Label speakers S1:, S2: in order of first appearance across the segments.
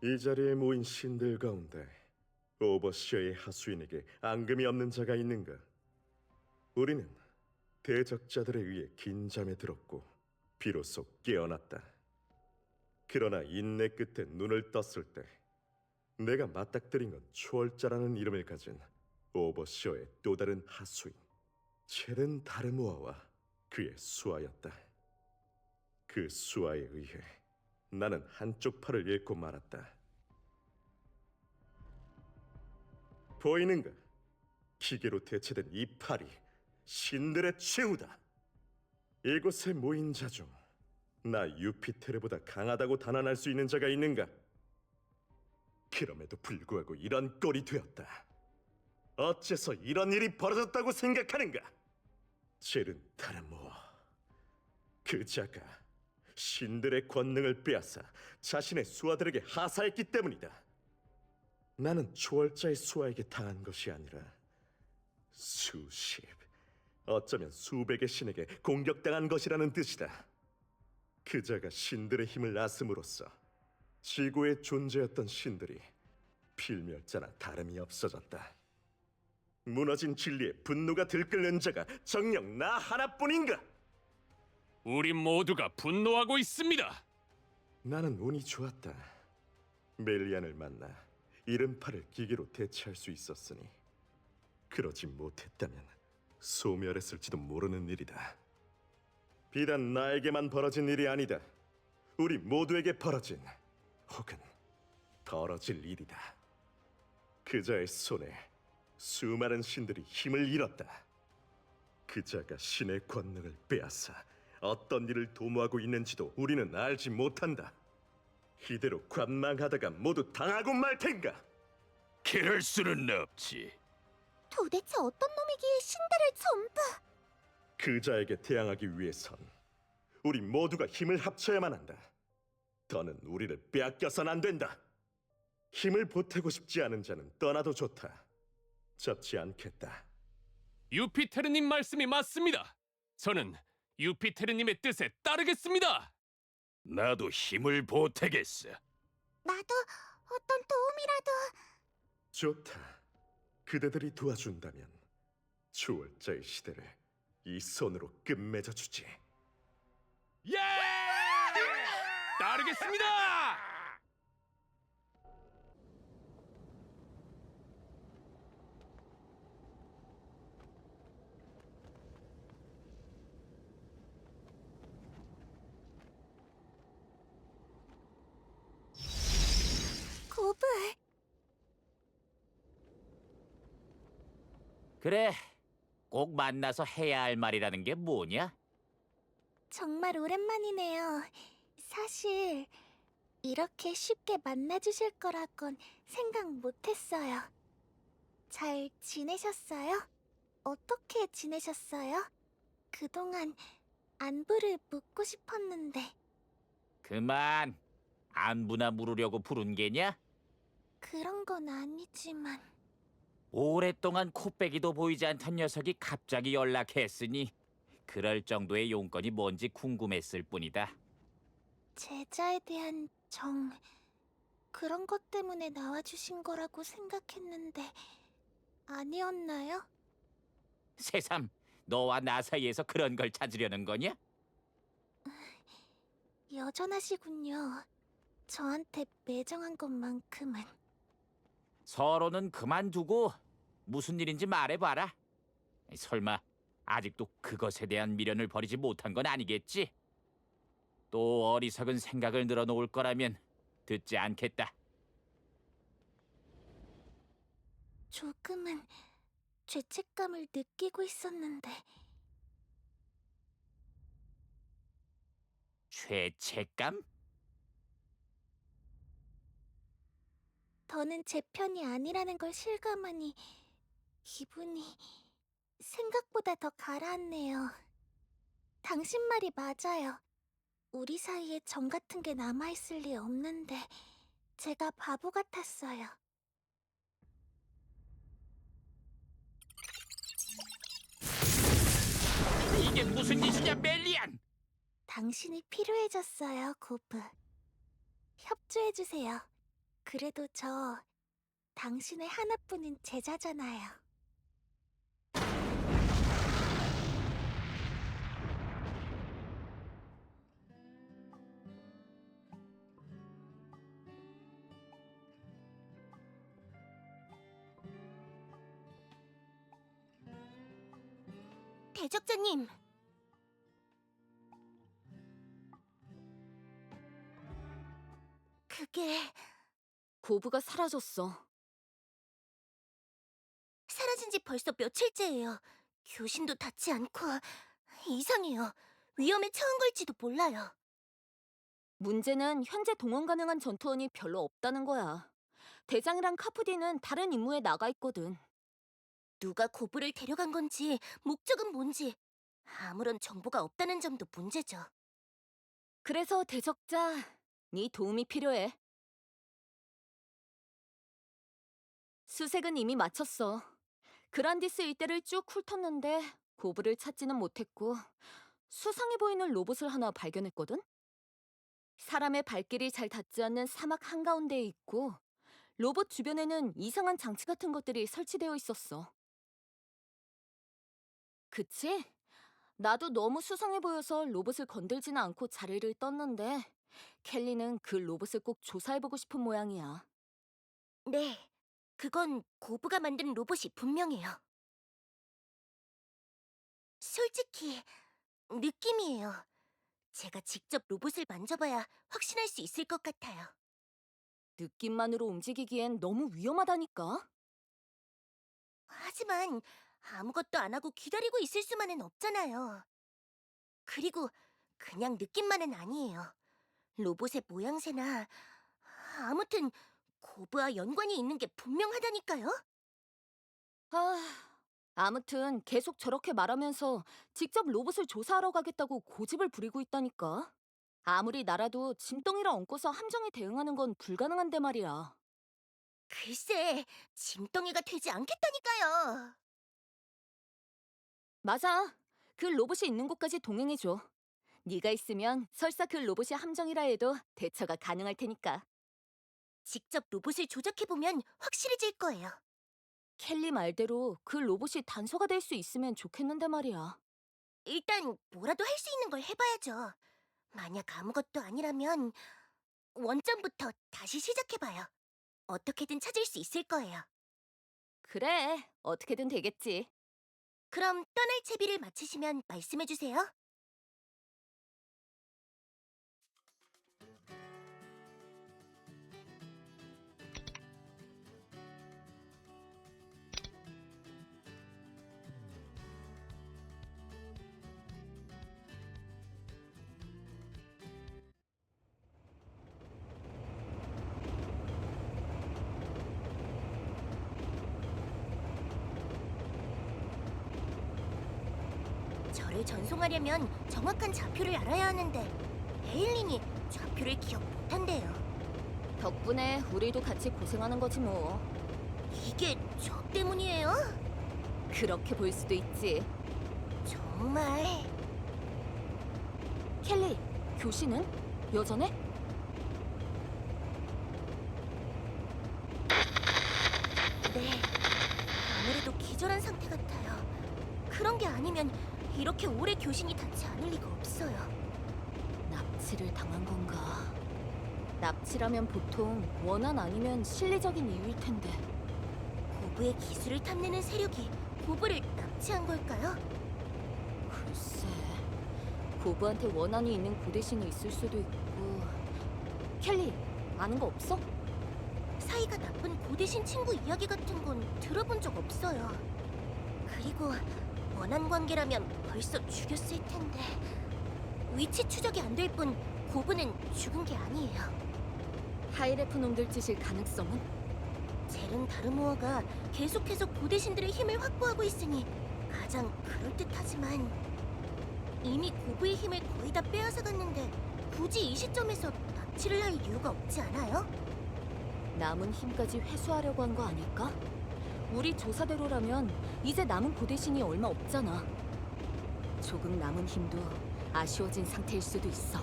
S1: 이 자리에 모인 신들 가운데 오버시어의 하수인에게 앙금이 없는 자가 있는가? 우리는 대적자들에 의해 긴 잠에 들었고 비로소 깨어났다. 그러나 인내 끝에 눈을 떴을 때 내가 맞닥뜨린 건 초월자라는 이름을 가진 오버시어의 또 다른 하수인 체른 다르모아와 그의 수하였다. 그 수하에 의해 나는 한쪽 팔을 잃고 말았다. 보이는가? 기계로 대체된 이 팔이 신들의 최후다. 이곳에 모인 자 중 나 유피테르보다 강하다고 단언할 수 있는 자가 있는가? 그럼에도 불구하고 이런 꼴이 되었다. 어째서 이런 일이 벌어졌다고 생각하는가? 체른 다르모아, 그 자가 신들의 권능을 빼앗아 자신의 수하들에게 하사했기 때문이다. 나는 초월자의 수하에게 당한 것이 아니라 수십, 어쩌면 수백의 신에게 공격당한 것이라는 뜻이다. 그 자가 신들의 힘을 앗음으로써 지구에 존재했던 신들이 필멸자나 다름이 없어졌다. 무너진 진리에 분노가 들끓는 자가 정녕 나 하나뿐인가?
S2: 우리 모두가 분노하고 있습니다.
S1: 나는 운이 좋았다. 멜리안을 만나 이른 팔을 기계로 대체할 수 있었으니 그러지 못했다면 소멸했을지도 모르는 일이다. 비단 나에게만 벌어진 일이 아니다. 우리 모두에게 벌어진 혹은 벌어질 일이다. 그자의 손에 수많은 신들이 힘을 잃었다. 그자가 신의 권능을 빼앗아 어떤 일을 도모하고 있는지도 우리는 알지 못한다. 이대로 관망하다가 모두 당하고 말 텐가?
S2: 그럴 수는 없지.
S3: 도대체 어떤 놈이기에 신들을 전부...
S1: 그자에게 대항하기 위해선 우리 모두가 힘을 합쳐야만 한다. 더는 우리를 빼앗겨선 안 된다. 힘을 보태고 싶지 않은 자는 떠나도 좋다. 접지 않겠다.
S2: 유피테르님 말씀이 맞습니다. 저는 유피테르님의 뜻에 따르겠습니다. 나도 힘을 보태겠어.
S3: 나도 어떤 도움이라도...
S1: 좋다. 그대들이 도와준다면 초월자의 시대를 이 손으로 끝맺어 주지.
S2: 예! 따르겠습니다.
S3: 고블...
S4: 그래, 꼭 만나서 해야 할 말이라는 게 뭐냐?
S3: 정말 오랜만이네요. 사실 이렇게 쉽게 만나주실 거라곤 생각 못했어요. 잘 지내셨어요? 어떻게 지내셨어요? 그동안 안부를 묻고 싶었는데.
S4: 그만, 안부나 물으려고 부른 게냐?
S3: 그런 건 아니지만...
S4: 오랫동안 코빼기도 보이지 않던 녀석이 갑자기 연락했으니 그럴 정도의 용건이 뭔지 궁금했을 뿐이다.
S3: 제자에 대한 정... 그런 것 때문에 나와주신 거라고 생각했는데 아니었나요?
S4: 새삼, 너와 나 사이에서 그런 걸 찾으려는 거냐?
S3: 여전하시군요. 저한테 매정한 것만큼은.
S4: 서로는 그만두고 무슨 일인지 말해봐라. 설마 아직도 그것에 대한 미련을 버리지 못한 건 아니겠지? 또 어리석은 생각을 늘어놓을 거라면 듣지 않겠다.
S3: 조금은 죄책감을 느끼고 있었는데
S4: 죄책감?
S3: 더는 제 편이 아니라는 걸 실감하니 기분이 생각보다 더 가라앉네요. 당신 말이 맞아요. 우리 사이에 정 같은 게 남아있을 리 없는데 제가 바보 같았어요.
S4: 이게 무슨 짓이냐, 멜리안!
S3: 당신이 필요해졌어요, 고브. 협조해주세요. 그래도 저 당신의 하나뿐인 제자잖아요. 대적자님! 그게...
S5: 고부가 사라졌어.
S3: 사라진 지 벌써 며칠째예요. 교신도 닿지 않고 이상해요. 위험에 처한 걸지도 몰라요.
S5: 문제는 현재 동원 가능한 전투원이 별로 없다는 거야. 대장이랑 카프디는 다른 임무에 나가 있거든.
S3: 누가 고부를 데려간 건지 목적은 뭔지 아무런 정보가 없다는 점도 문제죠.
S5: 그래서 대적자, 네 도움이 필요해. 수색은 이미 마쳤어. 그란디스 일대를 쭉 훑었는데 고부를 찾지는 못했고 수상해 보이는 로봇을 하나 발견했거든? 사람의 발길이 잘 닿지 않는 사막 한가운데에 있고 로봇 주변에는 이상한 장치 같은 것들이 설치되어 있었어. 그치? 나도 너무 수상해 보여서 로봇을 건들지는 않고 자리를 떴는데 켈리는 그 로봇을 꼭 조사해보고 싶은 모양이야.
S3: 네, 그건 고부가 만든 로봇이 분명해요. 솔직히 느낌이에요. 제가 직접 로봇을 만져봐야 확신할 수 있을 것 같아요.
S5: 느낌만으로 움직이기엔 너무 위험하다니까?
S3: 하지만 아무것도 안 하고 기다리고 있을 수만은 없잖아요. 그리고 그냥 느낌만은 아니에요. 로봇의 모양새나 아무튼 고부와 연관이 있는 게 분명하다니까요.
S5: 아무튼 계속 저렇게 말하면서 직접 로봇을 조사하러 가겠다고 고집을 부리고 있다니까. 아무리 나라도 짐덩이를 얹고서 함정에 대응하는 건 불가능한데 말이야.
S3: 글쎄, 짐덩이가 되지 않겠다니까요.
S5: 맞아. 그 로봇이 있는 곳까지 동행해줘. 네가 있으면 설사 그 로봇이 함정이라 해도 대처가 가능할 테니까.
S3: 직접 로봇을 조작해보면 확실해질 거예요.
S5: 켈리 말대로 그 로봇이 단서가 될 수 있으면 좋겠는데 말이야.
S3: 일단 뭐라도 할 수 있는 걸 해봐야죠. 만약 아무것도 아니라면 원점부터 다시 시작해봐요. 어떻게든 찾을 수 있을 거예요.
S5: 그래, 어떻게든 되겠지.
S3: 그럼 떠날 채비를 마치시면 말씀해주세요. 저를 전송하려면 정확한 좌표를 알아야 하는데 에일린이 좌표를 기억 못한대요.
S5: 덕분에 우리도 같이 고생하는 거지 뭐.
S3: 이게 저 때문이에요?
S5: 그렇게 볼 수도 있지.
S3: 정말...
S5: 켈리, 교신은? 여전해?
S3: 네, 아무래도 기절한 상태 같아요. 그런 게 아니면 이렇게 오래 교신이 닿지 않을 리가 없어요.
S5: 납치를 당한 건가? 납치라면 보통 원한 아니면 실리적인 이유일 텐데.
S3: 고부의 기술을 탐내는 세력이 고부를 납치한 걸까요?
S5: 글쎄, 고부한테 원한이 있는 고대신이 있을 수도 있고. 켈리, 아는 거 없어?
S3: 사이가 나쁜 고대신 친구 이야기 같은 건 들어본 적 없어요. 그리고 원한 관계라면 벌써 죽였을 텐데 위치 추적이 안 될 뿐 고부는 죽은 게 아니에요.
S5: 하이레프 놈들 짓일 가능성은?
S3: 젤은 다르모어가 계속해서 고대신들의 힘을 확보하고 있으니 가장 그럴듯하지만 이미 고부의 힘을 거의 다 빼앗아갔는데 굳이 이 시점에서 납치를 할 이유가 없지 않아요?
S5: 남은 힘까지 회수하려고 한 거 아닐까? 우리 조사대로라면 이제 남은 고대신이 얼마 없잖아. 조금 남은 힘도 아쉬워진 상태일 수도 있어.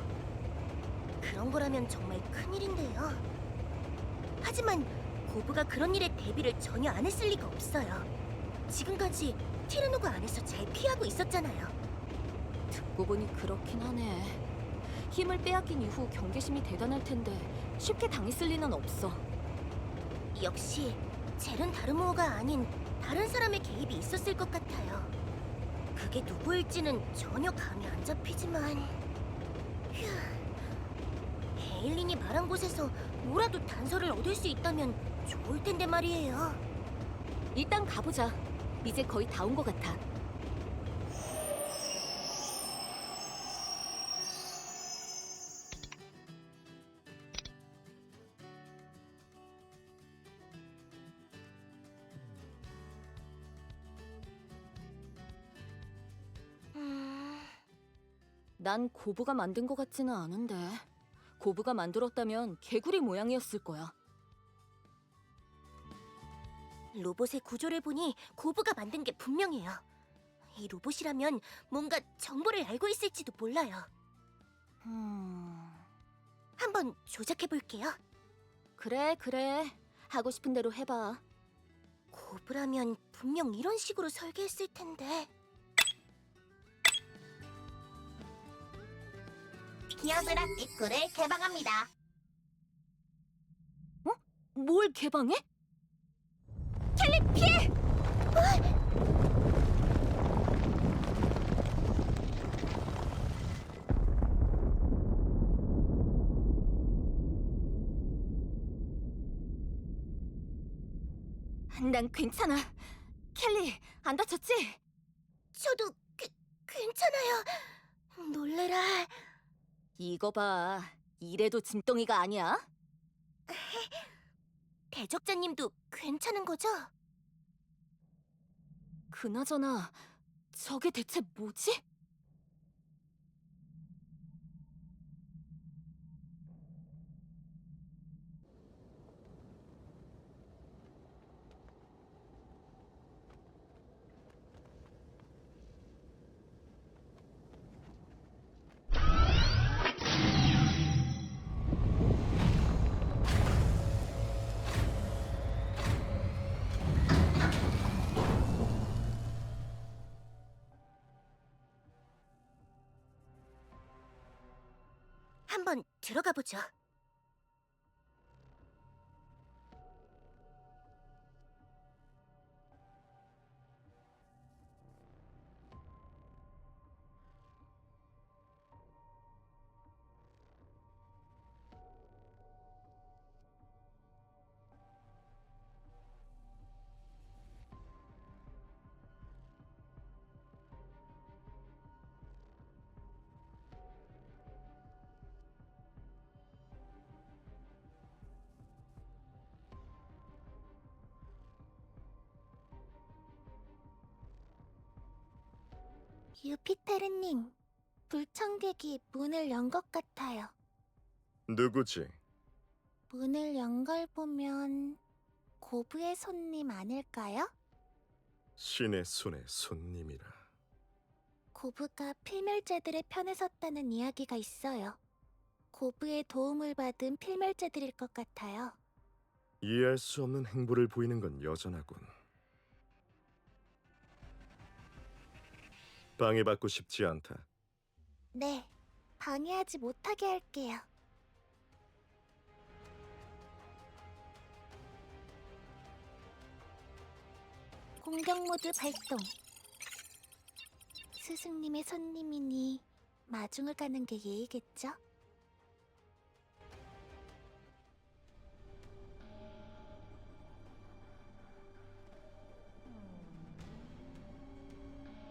S3: 그런 거라면 정말 큰일인데요. 하지만 고브가 그런 일에 대비를 전혀 안 했을 리가 없어요. 지금까지 티르노가 안에서 잘 피하고 있었잖아요.
S5: 듣고 보니 그렇긴 하네. 힘을 빼앗긴 이후 경계심이 대단할 텐데 쉽게 당했을 리는 없어.
S3: 역시 젤은 다르모어가 아닌 다른 사람의 개입이 있었을 것 같아요. 그게 누구일지는 전혀 감이 안 잡히지만... 휴... 에일린이 말한 곳에서 뭐라도 단서를 얻을 수 있다면 좋을 텐데 말이에요.
S5: 일단 가보자. 이제 거의 다 온 것 같아. 난 고브가 만든 것 같지는 않은데. 고브가 만들었다면 개구리 모양이었을 거야.
S3: 로봇의 구조를 보니 고브가 만든 게 분명해요. 이 로봇이라면 뭔가 정보를 알고 있을지도 몰라요. 한번 조작해 볼게요.
S5: 그래. 하고 싶은 대로 해봐.
S3: 고브라면 분명 이런 식으로 설계했을 텐데.
S6: 기어드랍 입구를 개방합니다.
S5: 뭘 개방해? 난 괜찮아. 켈리, 안 다쳤지?
S3: 저도 괜찮아요. 놀래라.
S5: 이거 봐. 이래도 짐덩이가 아니야?
S3: 대적자님도 괜찮은 거죠?
S5: 그나저나 저게 대체 뭐지?
S3: 한번 들어가 보죠. 유피테르님, 불청객이 문을 연 것 같아요.
S1: 누구지?
S3: 문을 연 걸 보면 고브의 손님 아닐까요?
S1: 신의 손의 손님이라.
S3: 고브가 필멸자들의 편에 섰다는 이야기가 있어요. 고브의 도움을 받은 필멸자들일 것 같아요.
S1: 이해할 수 없는 행보를 보이는 건 여전하군. 방해받고 싶지 않다.
S3: 네, 방해하지 못하게 할게요. 공격 모드 발동. 스승님의 손님이니 마중을 가는 게 예의겠죠?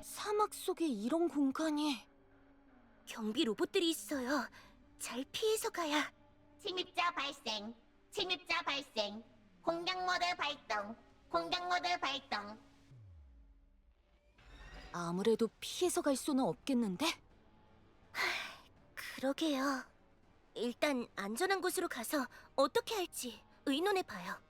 S5: 사막 속에 이런 공간이...
S3: 경비 로봇들이 있어요. 잘 피해서 가야.
S6: 침입자 발생. 침입자 발생. 공격 모드 발동. 공격 모드 발동.
S5: 아무래도 피해서 갈 수는 없겠는데?
S3: 그러게요. 일단 안전한 곳으로 가서 어떻게 할지 의논해봐요.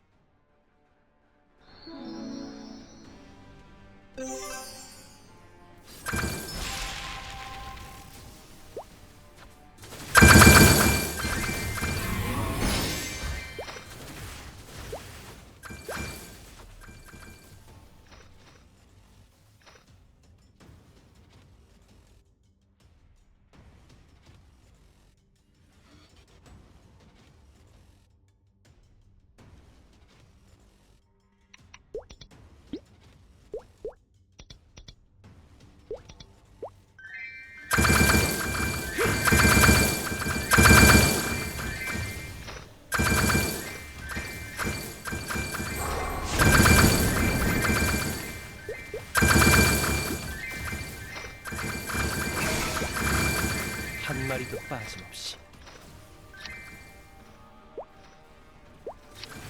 S7: 마리도 빠짐없이.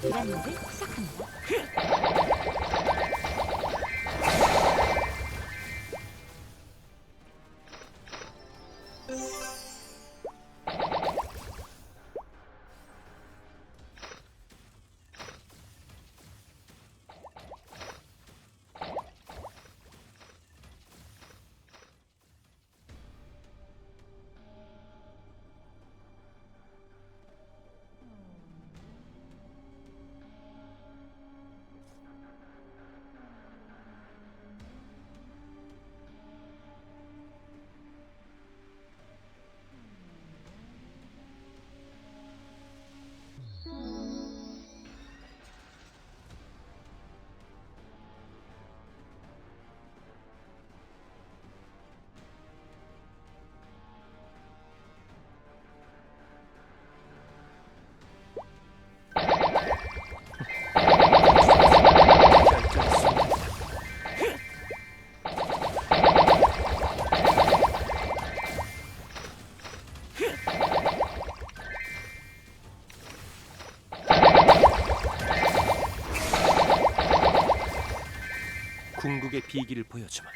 S5: 이란노를 시작합니다.
S7: 궁극의 비기를 보여주마.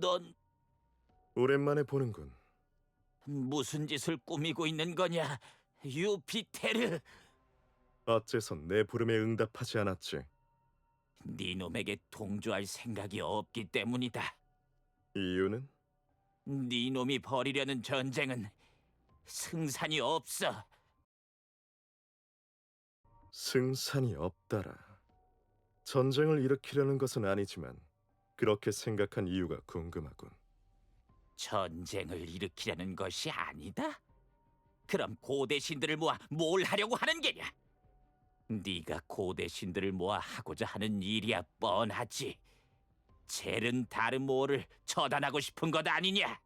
S4: 넌
S1: 오랜만에 보는군.
S4: 무슨 짓을 꾸미고 있는 거냐, 유피테르?
S1: 어째서 내 부름에 응답하지 않았지?
S4: 네 놈에게 동조할 생각이 없기 때문이다.
S1: 이유는?
S4: 네 놈이 벌이려는 전쟁은 승산이 없어.
S1: 승산이 없다라. 전쟁을 일으키려는 것은 아니지만 그렇게 생각한 이유가 궁금하군.
S4: 전쟁을 일으키려는 것이 아니다? 그럼 고대 신들을 모아 뭘 하려고 하는 게냐? 네가 고대 신들을 모아 하고자 하는 일이야 뻔하지. 젤은 다르모어를 처단하고 싶은 것 아니냐?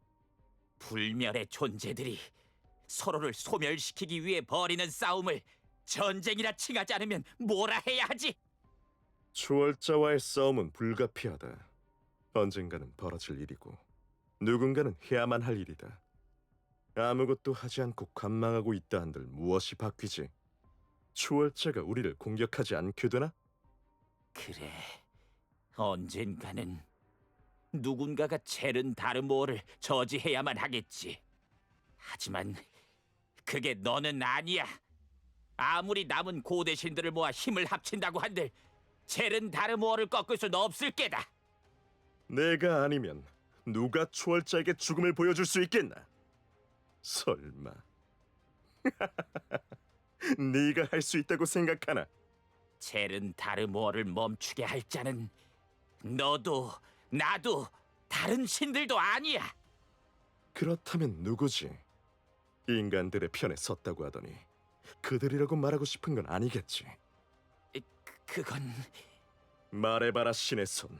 S4: 불멸의 존재들이 서로를 소멸시키기 위해 벌이는 싸움을 전쟁이라 칭하지 않으면 뭐라 해야 하지?
S1: 초월자와의 싸움은 불가피하다. 언젠가는 벌어질 일이고 누군가는 해야만 할 일이다. 아무것도 하지 않고 관망하고 있다 한들 무엇이 바뀌지? 초월자가 우리를 공격하지 않게 되나?
S4: 그래, 언젠가는 누군가가 젤은 다르모어를 저지해야만 하겠지. 하지만 그게 너는 아니야. 아무리 남은 고대 신들을 모아 힘을 합친다고 한들 젤은 다르모어를 꺾을 수는 없을 게다.
S1: 내가 아니면 누가 초월자에게 죽음을 보여줄 수 있겠나? 설마 네가 할 수 있다고 생각하나?
S4: 젤은 다르모어를 멈추게 할 자는 너도 나도 다른 신들도 아니야.
S1: 그렇다면 누구지? 인간들의 편에 섰다고 하더니 그들이라고 말하고 싶은 건 아니겠지?
S4: 그건
S1: 말해봐라, 신의 손.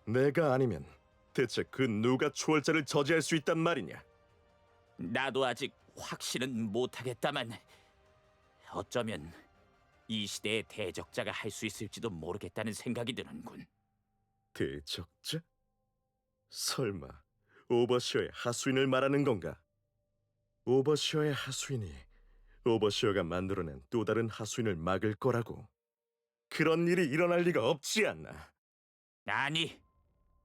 S1: 내가 아니면 대체 그 누가 초월자를 저지할 수 있단 말이냐?
S4: 나도 아직 확신은 못하겠다만 어쩌면 이 시대의 대적자가 할 수 있을지도 모르겠다는 생각이 드는군.
S1: 대적자? 설마 오버시어의 하수인을 말하는 건가? 오버시어의 하수인이 오버시어가 만들어낸 또 다른 하수인을 막을 거라고? 그런 일이 일어날 리가 없지 않나?
S4: 아니,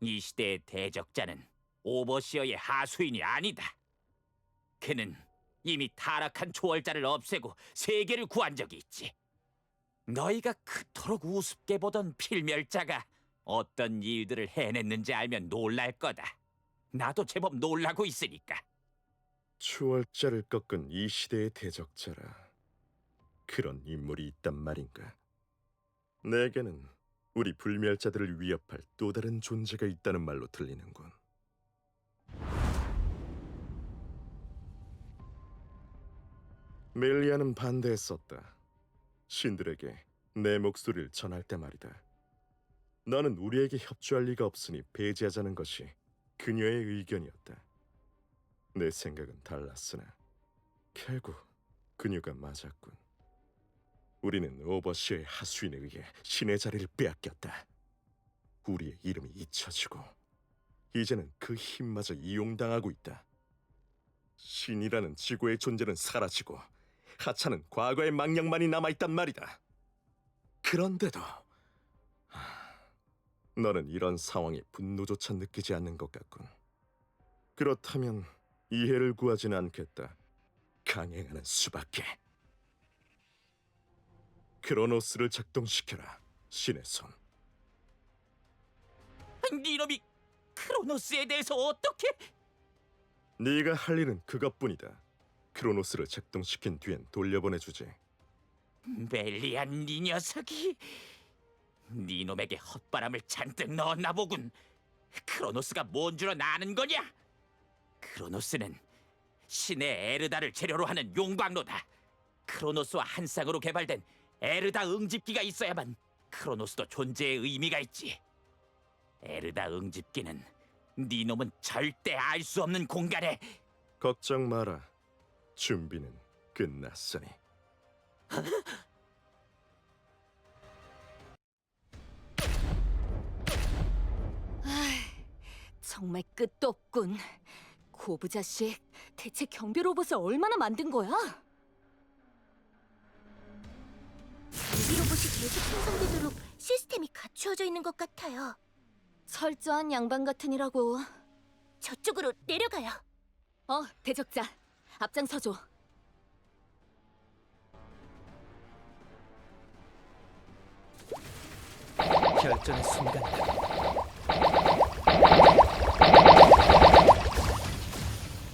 S4: 이 시대의 대적자는 오버시어의 하수인이 아니다. 그는 이미 타락한 초월자를 없애고 세계를 구한 적이 있지. 너희가 그토록 우습게 보던 필멸자가 어떤 일들을 해냈는지 알면 놀랄 거다. 나도 제법 놀라고 있으니까.
S1: 추월자를 꺾은 이 시대의 대적자라. 그런 인물이 있단 말인가? 내게는 우리 불멸자들을 위협할 또 다른 존재가 있다는 말로 들리는군. 멜리아는 반대했었다. 신들에게 내 목소리를 전할 때 말이다. 나는 우리에게 협조할 리가 없으니 배제하자는 것이 그녀의 의견이었다. 내 생각은 달랐으나 결국 그녀가 맞았군. 우리는 오버시어의 하수인에 의해 신의 자리를 빼앗겼다. 우리의 이름이 잊혀지고 이제는 그 힘마저 이용당하고 있다. 신이라는 지구의 존재는 사라지고 하찮은 과거의 망령만이 남아있단 말이다. 그런데도 너는 이런 상황에 분노조차 느끼지 않는 것 같군. 그렇다면 이해를 구하지는 않겠다. 강행하는 수밖에. 크로노스를 작동시켜라, 신의 손.
S4: 니놈이 크로노스에 대해서 어떻게?
S1: 네가 할 일은 그것뿐이다. 크로노스를 작동시킨 뒤엔 돌려보내주지.
S4: 멜리안 니 녀석이 니놈에게 헛바람을 잔뜩 넣었나 보군. 크로노스가 뭔 줄 아는 거냐? 크로노스는 신의 에르다를 재료로 하는 용광로다. 크로노스와 한 쌍으로 개발된 에르다 응집기가 있어야만 크로노스도 존재의 의미가 있지. 에르다 응집기는 니놈은 절대 알 수 없는 공간에.
S1: 걱정 마라. 준비는 끝났으니.
S5: 정말 끝도 없군. 고부 자식, 대체 경비 로봇을 얼마나 만든 거야?
S3: 경비 로봇이 계속 생성되도록 시스템이 갖추어져 있는 것 같아요.
S5: 철저한 양반 같으니라고.
S3: 저쪽으로 내려가요.
S5: 대적자, 앞장서줘.
S7: 결전의 순간.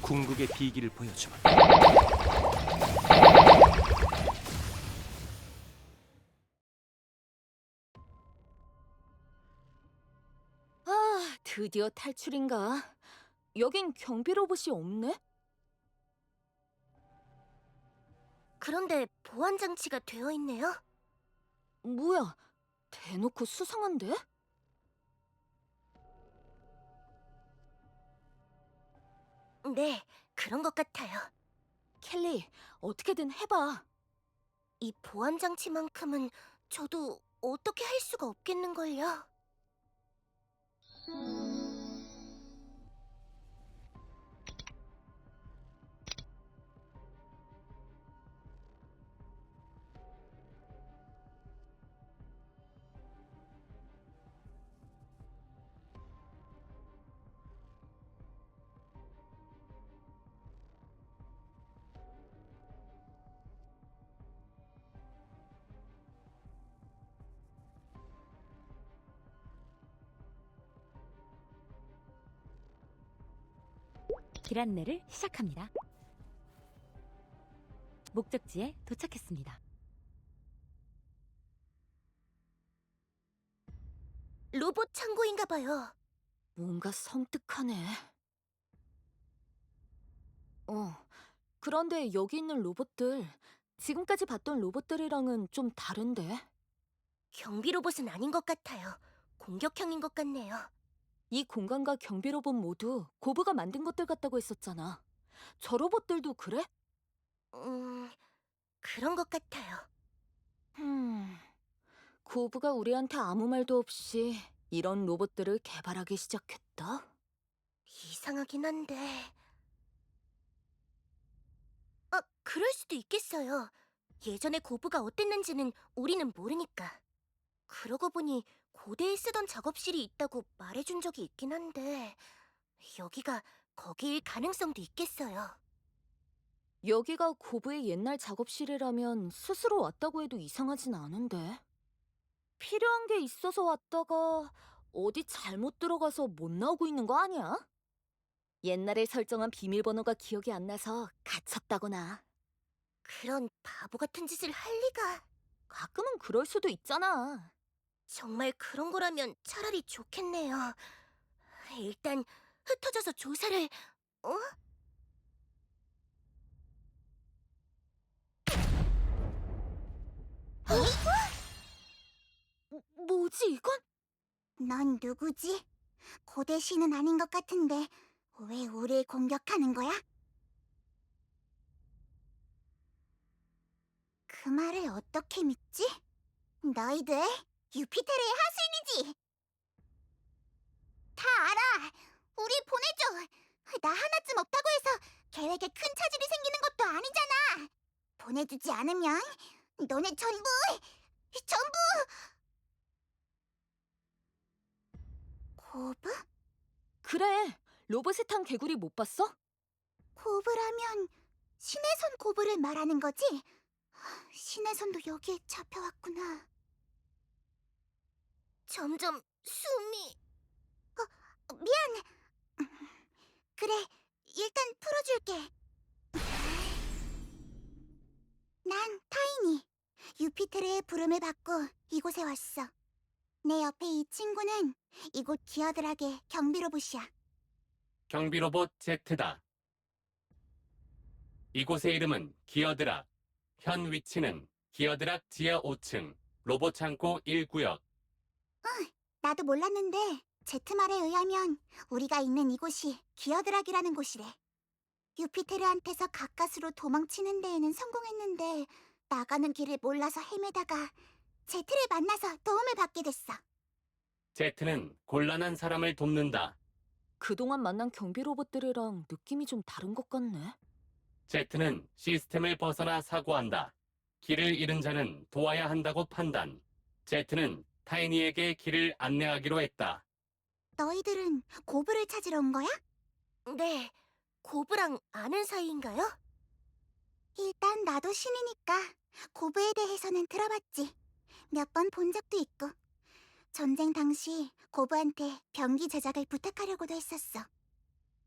S7: 궁극의 비기를 보여주마.
S5: 드디어 탈출인가? 여긴 경비 로봇이 없네?
S3: 그런데 보안 장치가 되어 있네요.
S5: 뭐야, 대놓고 수상한데?
S3: 네, 그런 것 같아요.
S5: 켈리, 어떻게든 해봐.
S3: 이 보안 장치만큼은 저도 어떻게 할 수가 없겠는걸요.
S8: 길 안내를 시작합니다. 목적지에 도착했습니다.
S3: 로봇 창고인가 봐요.
S5: 뭔가 섬뜩하네. 그런데 여기 있는 로봇들, 지금까지 봤던 로봇들이랑은 좀 다른데?
S3: 경비 로봇은 아닌 것 같아요. 공격형인 것 같네요.
S5: 이 공간과 경비 로봇 모두 고브가 만든 것들 같다고 했었잖아. 저 로봇들도 그래?
S3: 그런 것 같아요.
S5: 고브가 우리한테 아무 말도 없이 이런 로봇들을 개발하기 시작했다?
S3: 이상하긴 한데... 그럴 수도 있겠어요. 예전에 고브가 어땠는지는 우리는 모르니까. 그러고 보니 고대에 쓰던 작업실이 있다고 말해준 적이 있긴 한데 여기가 거기일 가능성도 있겠어요.
S5: 여기가 고브의 옛날 작업실이라면 스스로 왔다고 해도 이상하진 않은데. 필요한 게 있어서 왔다가 어디 잘못 들어가서 못 나오고 있는 거 아니야? 옛날에 설정한 비밀번호가 기억이 안 나서 갇혔다거나.
S3: 그런 바보 같은 짓을 할 리가.
S5: 가끔은 그럴 수도 있잖아.
S3: 정말 그런 거라면 차라리 좋겠네요. 일단 흩어져서 조사를... 어?
S5: 뭐지 이건?
S3: 넌 누구지? 고대 신은 아닌 것 같은데 왜 우릴 공격하는 거야? 그 말을 어떻게 믿지? 너희들 유피테르의 하수인이지? 다 알아! 우리 보내줘! 나 하나쯤 없다고 해서 계획에 큰 차질이 생기는 것도 아니잖아! 보내주지 않으면 너네 전부 고브?
S5: 그래, 로봇에 탄 개구리 못 봤어?
S3: 고브라면 신의 손 고브를 말하는 거지? 신의 손도 여기에 잡혀왔구나. 점점 숨이... 미안. 그래, 일단 풀어줄게. 난 타이니. 유피테르의 부름을 받고 이곳에 왔어. 내 옆에 이 친구는 이곳 기어드락의 경비 로봇이야.
S2: 경비 로봇 Z다. 이곳의 이름은 기어드락. 현 위치는 기어드락 지하 5층 로봇 창고 1구역.
S3: 나도 몰랐는데 제트 말에 의하면 우리가 있는 이곳이 기어드락이라는 곳이래. 유피테르한테서 가까스로 도망치는 데에는 성공했는데 나가는 길을 몰라서 헤매다가 제트를 만나서 도움을 받게 됐어.
S2: Z는 곤란한 사람을 돕는다.
S5: 그동안 만난 경비 로봇들이랑 느낌이 좀 다른 것 같네.
S2: Z는 시스템을 벗어나 사고한다. 길을 잃은 자는 도와야 한다고 판단. Z는 타이니에게 길을 안내하기로 했다.
S3: 너희들은 고브를 찾으러 온 거야? 네, 고브랑 아는 사이인가요? 일단 나도 신이니까 고브에 대해서는 들어봤지. 몇 번 본 적도 있고. 전쟁 당시 고브한테 병기 제작을 부탁하려고도 했었어.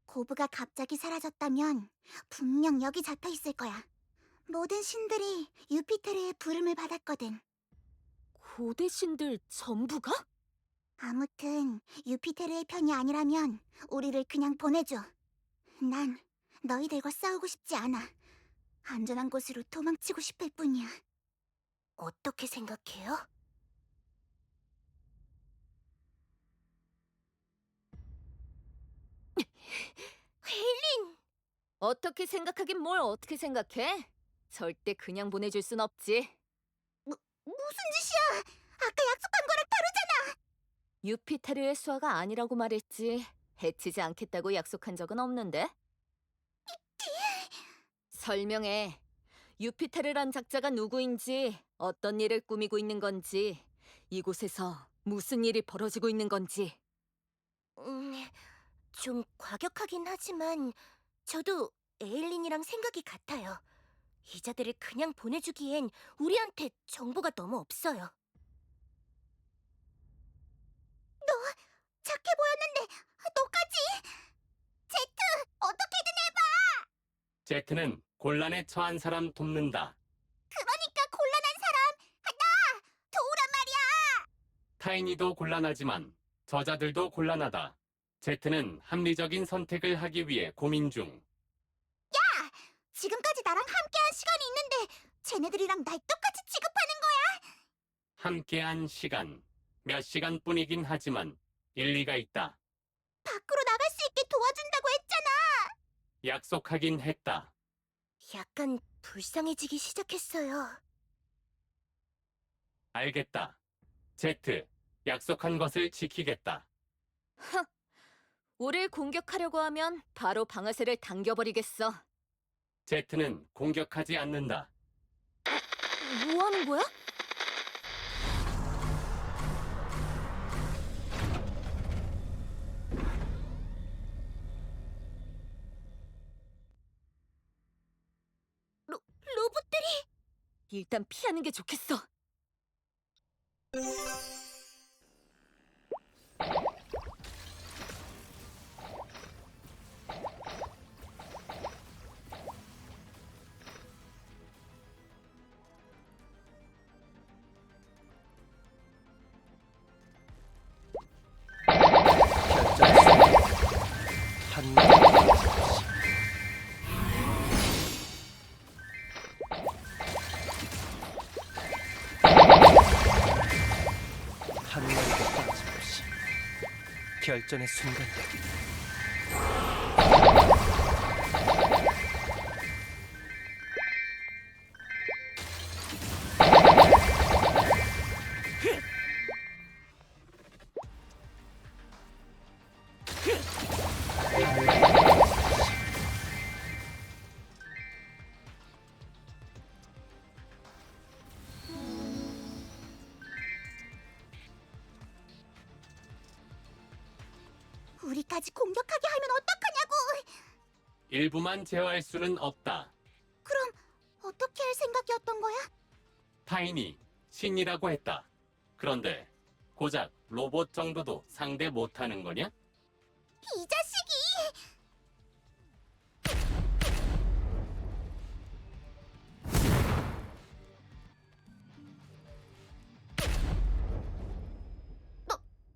S3: 고브가 갑자기 사라졌다면 분명 여기 잡혀 있을 거야. 모든 신들이 유피테르의 부름을 받았거든.
S5: 고대 신들 전부가?
S3: 아무튼 유피테르의 편이 아니라면 우리를 그냥 보내줘. 난 너희들과 싸우고 싶지 않아. 안전한 곳으로 도망치고 싶을 뿐이야. 어떻게 생각해요? 헬린!
S5: 어떻게 생각하긴 뭘 어떻게 생각해? 절대 그냥 보내줄 순 없지.
S3: 무슨 짓이야! 아까 약속한 거랑 다르잖아!
S5: 유피테르의 수하가 아니라고 말했지. 해치지 않겠다고 약속한 적은 없는데. 설명해. 유피테르란 작자가 누구인지, 어떤 일을 꾸미고 있는 건지, 이곳에서 무슨 일이 벌어지고 있는 건지.
S3: 좀 과격하긴 하지만 저도 에일린이랑 생각이 같아요. 이자들을 그냥 보내주기엔 우리한테 정보가 너무 없어요. 너 착해 보였는데 너까지! 제트! 어떻게든 해봐!
S2: Z는 곤란에 처한 사람 돕는다.
S3: 그러니까 곤란한 사람! 나! 도우란 말이야!
S2: 타이니도 곤란하지만 저자들도 곤란하다. Z는 합리적인 선택을 하기 위해 고민 중.
S3: 지금까지 나랑 함께한 시간이 있는데 쟤네들이랑 날 똑같이 취급하는 거야?
S2: 함께한 시간. 몇 시간뿐이긴 하지만 일리가 있다.
S3: 밖으로 나갈 수 있게 도와준다고 했잖아!
S2: 약속하긴 했다.
S3: 약간 불쌍해지기 시작했어요.
S2: 알겠다. Z, 약속한 것을 지키겠다.
S5: 우릴 공격하려고 하면 바로 방아쇠를 당겨버리겠어.
S2: Z는 공격하지 않는다.
S5: 뭐 하는 거야?
S3: 로봇들이!
S5: 일단 피하는 게 좋겠어.
S7: 결전의 순간이다.
S3: 우리까지 공격하게 하면 어떡하냐고!
S2: 일부만 제어할 수는 없다.
S3: 그럼 어떻게 할 생각이었던 거야?
S2: 타인이 신이라고 했다. 그런데 고작 로봇 정도도 상대 못하는 거냐?
S3: 이 자식이!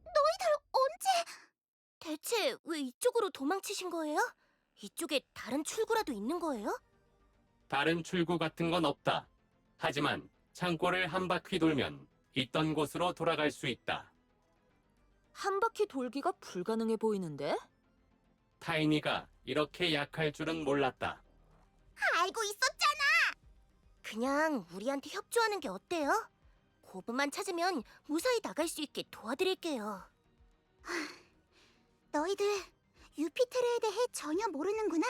S3: 너희들 언제? 대체 왜 이쪽으로 도망치신 거예요? 이쪽에 다른 출구라도 있는 거예요?
S2: 다른 출구 같은 건 없다. 하지만 창고를 한 바퀴 돌면 있던 곳으로 돌아갈 수 있다.
S5: 한 바퀴 돌기가 불가능해 보이는데?
S2: 타이니가 이렇게 약할 줄은 몰랐다.
S3: 알고 있었잖아! 그냥 우리한테 협조하는 게 어때요? 고브만 찾으면 무사히 나갈 수 있게 도와드릴게요. 너희들 유피테르에 대해 전혀 모르는구나.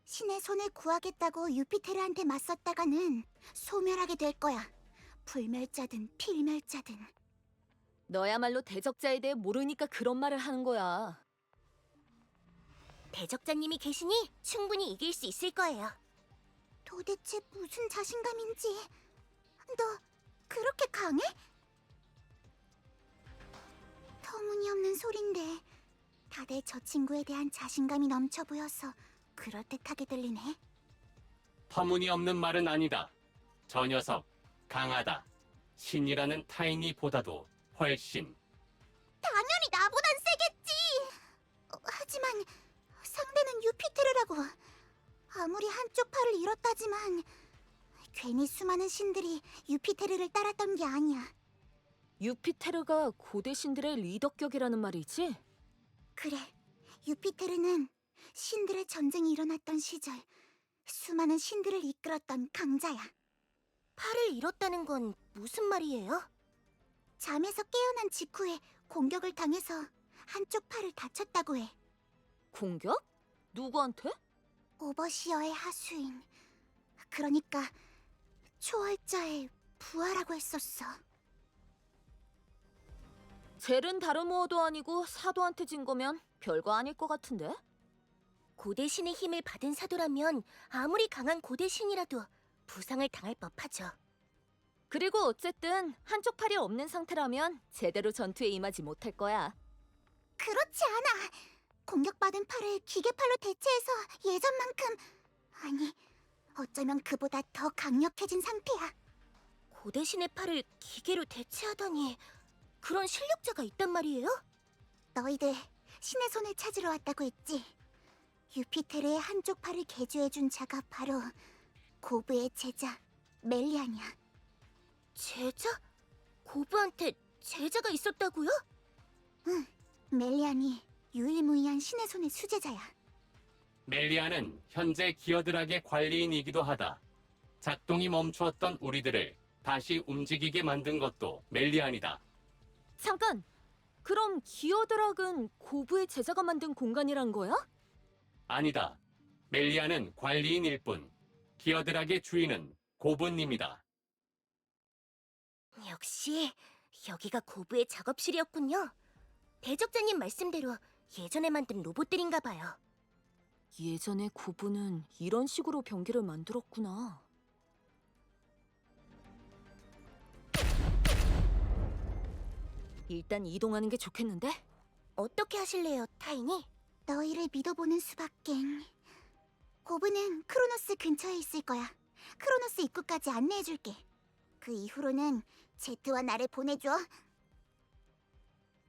S3: 신의 손을 구하겠다고 유피테르한테 맞섰다가는 소멸하게 될 거야. 불멸자든 필멸자든.
S5: 너야말로 대적자에 대해 모르니까 그런 말을 하는 거야.
S3: 대적자님이 계시니 충분히 이길 수 있을 거예요. 도대체 무슨 자신감인지. 너 그렇게 강해? 터무니없는 소린데 다들 저 친구에 대한 자신감이 넘쳐 보여서 그럴듯하게 들리네.
S2: 터무니없는 말은 아니다. 저 녀석 강하다. 신이라는 타이니보다도 훨씬.
S3: 당연히 나보단 세겠지. 하지만 상대는 유피테르라고. 아무리 한쪽 팔을 잃었다지만 괜히 수많은 신들이 유피테르를 따랐던 게 아니야.
S5: 유피테르가 고대 신들의 리더격이라는 말이지?
S3: 그래, 유피테르는 신들의 전쟁이 일어났던 시절 수많은 신들을 이끌었던 강자야. 팔을 잃었다는 건 무슨 말이에요? 잠에서 깨어난 직후에 공격을 당해서 한쪽 팔을 다쳤다고 해.
S5: 공격? 누구한테?
S3: 오버시어의 하수인. 그러니까 초월자의 부하라고 했었어.
S5: 젤은 다르모어도 아니고 사도한테 진 거면 별거 아닐 것 같은데?
S3: 고대 신의 힘을 받은 사도라면 아무리 강한 고대 신이라도 부상을 당할 법하죠.
S5: 그리고 어쨌든 한쪽 팔이 없는 상태라면 제대로 전투에 임하지 못할 거야.
S3: 그렇지 않아. 공격받은 팔을 기계팔로 대체해서 예전만큼, 아니, 어쩌면 그보다 더 강력해진 상태야. 고대 신의 팔을 기계로 대체하다니 그런 실력자가 있단 말이에요? 너희들 신의 손을 찾으러 왔다고 했지? 유피테르의 한쪽 팔을 개조해준 자가 바로 고브의 제자 멜리안이야. 제자? 고브한테 제자가 있었다고요? 응, 멜리안이 유일무이한 신의 손의 수제자야.
S2: 멜리아는 현재 기어드락의 관리인이기도 하다. 작동이 멈추었던 우리들을 다시 움직이게 만든 것도 멜리안이다.
S5: 잠깐! 그럼 기어드락은 고브의 제자가 만든 공간이란 거야?
S2: 아니다. 멜리아는 관리인일 뿐. 기어드락의 주인은 고브님이다.
S3: 역시 여기가 고브의 작업실이었군요. 대적자님 말씀대로 예전에 만든 로봇들인가 봐요.
S5: 예전에 고브는 이런 식으로 병기를 만들었구나. 일단 이동하는 게 좋겠는데?
S3: 어떻게 하실래요, 타이니? 너희를 믿어보는 수밖엔. 고브는 크로노스 근처에 있을 거야. 크로노스 입구까지 안내해줄게. 그 이후로는 제트와 나를 보내줘.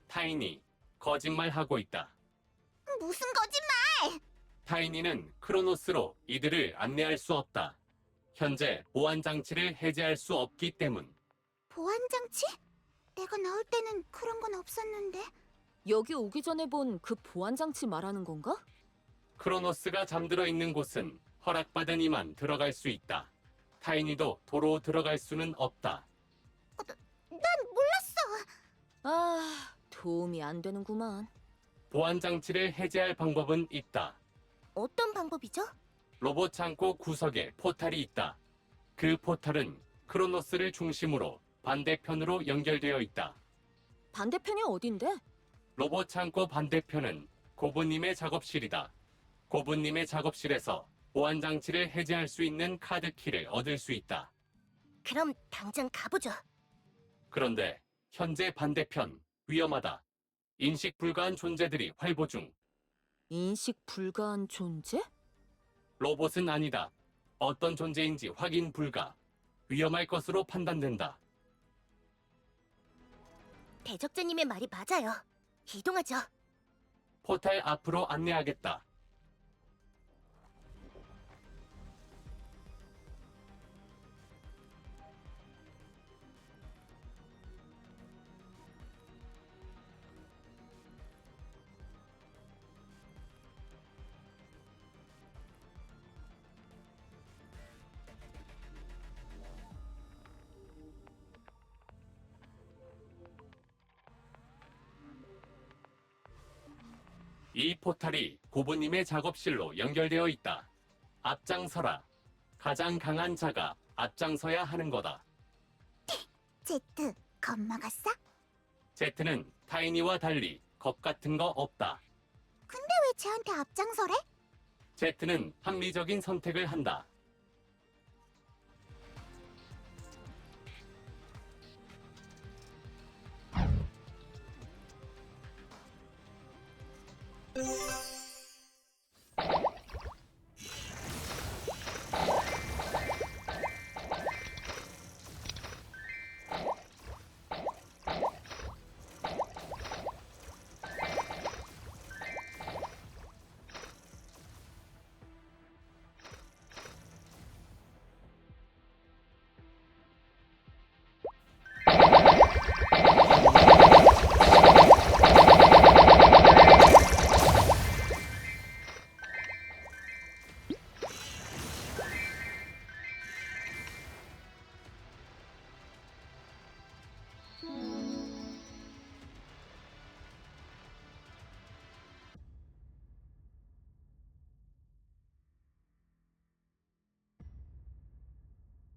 S2: 타이니, 거짓말하고 있다.
S3: 무슨 거짓말!
S2: 타이니는 크로노스로 이들을 안내할 수 없다. 현재 보안 장치를 해제할 수 없기 때문.
S3: 보안장치? 내가 나올 때는 그런 건 없었는데.
S5: 여기 오기 전에 본 그 보안 장치 말하는 건가?
S2: 크로노스가 잠들어 있는 곳은 허락받은 이만 들어갈 수 있다. 타이니도 도로 들어갈 수는 없다.
S3: 난 몰랐어.
S5: 아, 도움이 안 되는구만.
S2: 보안 장치를 해제할 방법은 있다.
S3: 어떤 방법이죠?
S2: 로봇 창고 구석에 포탈이 있다. 그 포탈은 크로노스를 중심으로 반대편으로 연결되어 있다.
S5: 반대편이 어딘데?
S2: 로봇 창고 반대편은 고부님의 작업실이다. 고부님의 작업실에서 보안 장치를 해제할 수 있는 카드 키를 얻을 수 있다.
S3: 그럼 당장 가보죠.
S2: 그런데 현재 반대편 위험하다. 인식 불가한 존재들이 활보 중.
S5: 인식 불가한 존재?
S2: 로봇은 아니다. 어떤 존재인지 확인 불가. 위험할 것으로 판단된다.
S3: 대적자님의 말이 맞아요. 이동하죠.
S2: 포탈 앞으로 안내하겠다. 이 포탈이 고부님의 작업실로 연결되어 있다. 앞장서라. 가장 강한 자가 앞장서야 하는 거다.
S3: 제트, 겁먹었어?
S2: 제트는 타이니와 달리 겁 같은 거 없다.
S3: 왜 쟤한테 앞장서래?
S2: 제트는 합리적인 선택을 한다.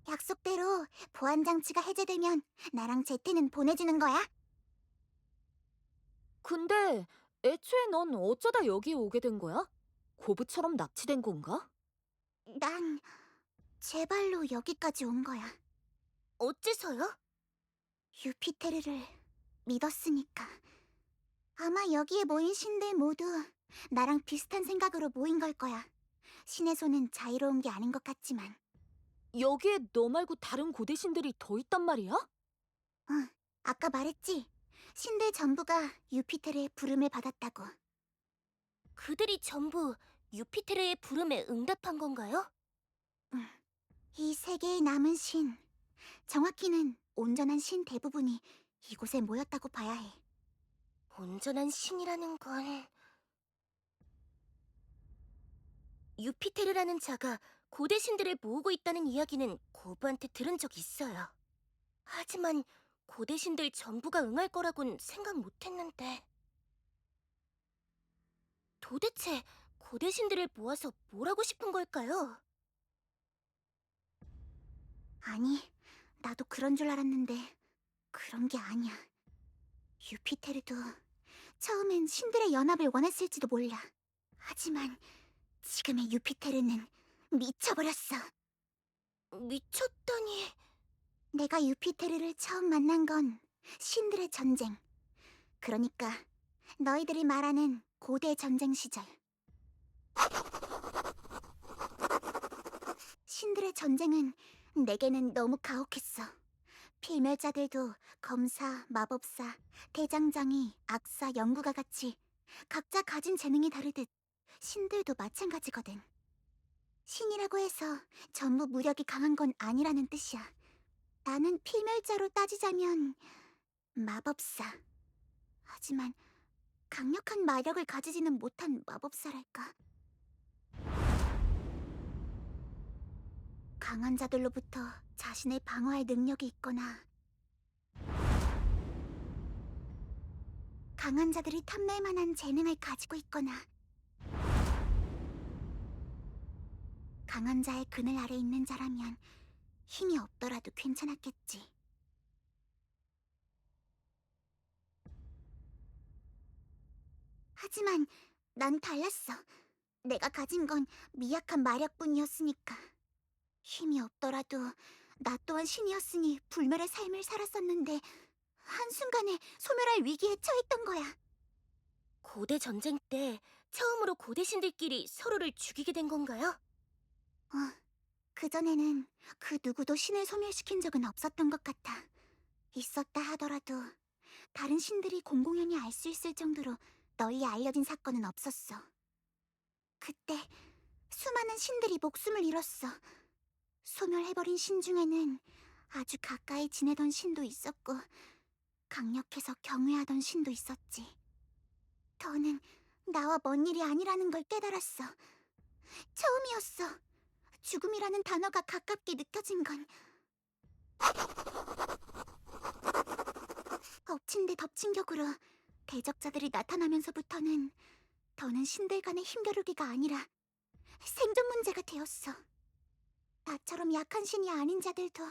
S3: 약속대로 보안 장치가 해제되면 나랑 제트는 보내주는 거야?
S5: 근데 애초에 넌 어쩌다 여기 오게 된 거야? 고부처럼 납치된 건가?
S3: 난 제 발로 여기까지 온 거야. 어째서요? 유피테르를 믿었으니까. 아마 여기에 모인 신들 모두 나랑 비슷한 생각으로 모인 걸 거야. 신의 손은 자유로운 게 아닌 것 같지만.
S5: 여기에 너 말고 다른 고대신들이 더 있단 말이야?
S3: 응, 아까 말했지. 신들 전부가 유피테르의 부름을 받았다고. 그들이 전부 유피테르의 부름에 응답한 건가요? 응. 이 세계의 남은 신, 정확히는 온전한 신 대부분이 이곳에 모였다고 봐야 해. 온전한 신이라는 건... 유피테르라는 자가 고대 신들을 모으고 있다는 이야기는 고부한테 들은 적 있어요. 하지만 고대 신들 전부가 응할 거라곤 생각 못했는데... 도대체 고대 신들을 모아서 뭘 하고 싶은 걸까요? 아니, 나도 그런 줄 알았는데 그런 게 아니야. 유피테르도 처음엔 신들의 연합을 원했을지도 몰라. 하지만 지금의 유피테르는 미쳐버렸어. 미쳤다니... 내가 유피테르를 처음 만난 건 신들의 전쟁. 그러니까 너희들이 말하는 고대 전쟁 시절. 신들의 전쟁은 내게는 너무 가혹했어. 필멸자들도 검사, 마법사, 대장장이, 악사, 연구가 같이 각자 가진 재능이 다르듯 신들도 마찬가지거든. 신이라고 해서 전부 무력이 강한 건 아니라는 뜻이야. 나는 필멸자로 따지자면 마법사. 하지만 강력한 마력을 가지지는 못한 마법사랄까. 강한 자들로부터 자신을 방어할 능력이 있거나 강한 자들이 탐낼 만한 재능을 가지고 있거나 강한 자의 그늘 아래 있는 자라면 힘이 없더라도 괜찮았겠지. 하지만 난 달랐어. 내가 가진 건 미약한 마력뿐이었으니까. 힘이 없더라도 나 또한 신이었으니 불멸의 삶을 살았었는데 한순간에 소멸할 위기에 처했던 거야.
S9: 고대 전쟁 때 처음으로 고대 신들끼리 서로를 죽이게 된 건가요?
S3: 그전에는 그 누구도 신을 소멸시킨 적은 없었던 것 같아. 있었다 하더라도 다른 신들이 공공연히 알 수 있을 정도로 널리 알려진 사건은 없었어. 그때 수많은 신들이 목숨을 잃었어. 소멸해버린 신 중에는 아주 가까이 지내던 신도 있었고 강력해서 경외하던 신도 있었지. 더는 나와 먼 일이 아니라는 걸 깨달았어. 처음이었어. 죽음이라는 단어가 가깝게 느껴진 건. 엎친 데 덮친 격으로 대적자들이 나타나면서부터는 더는 신들 간의 힘겨루기가 아니라 생존 문제가 되었어. 나처럼 약한 신이 아닌 자들도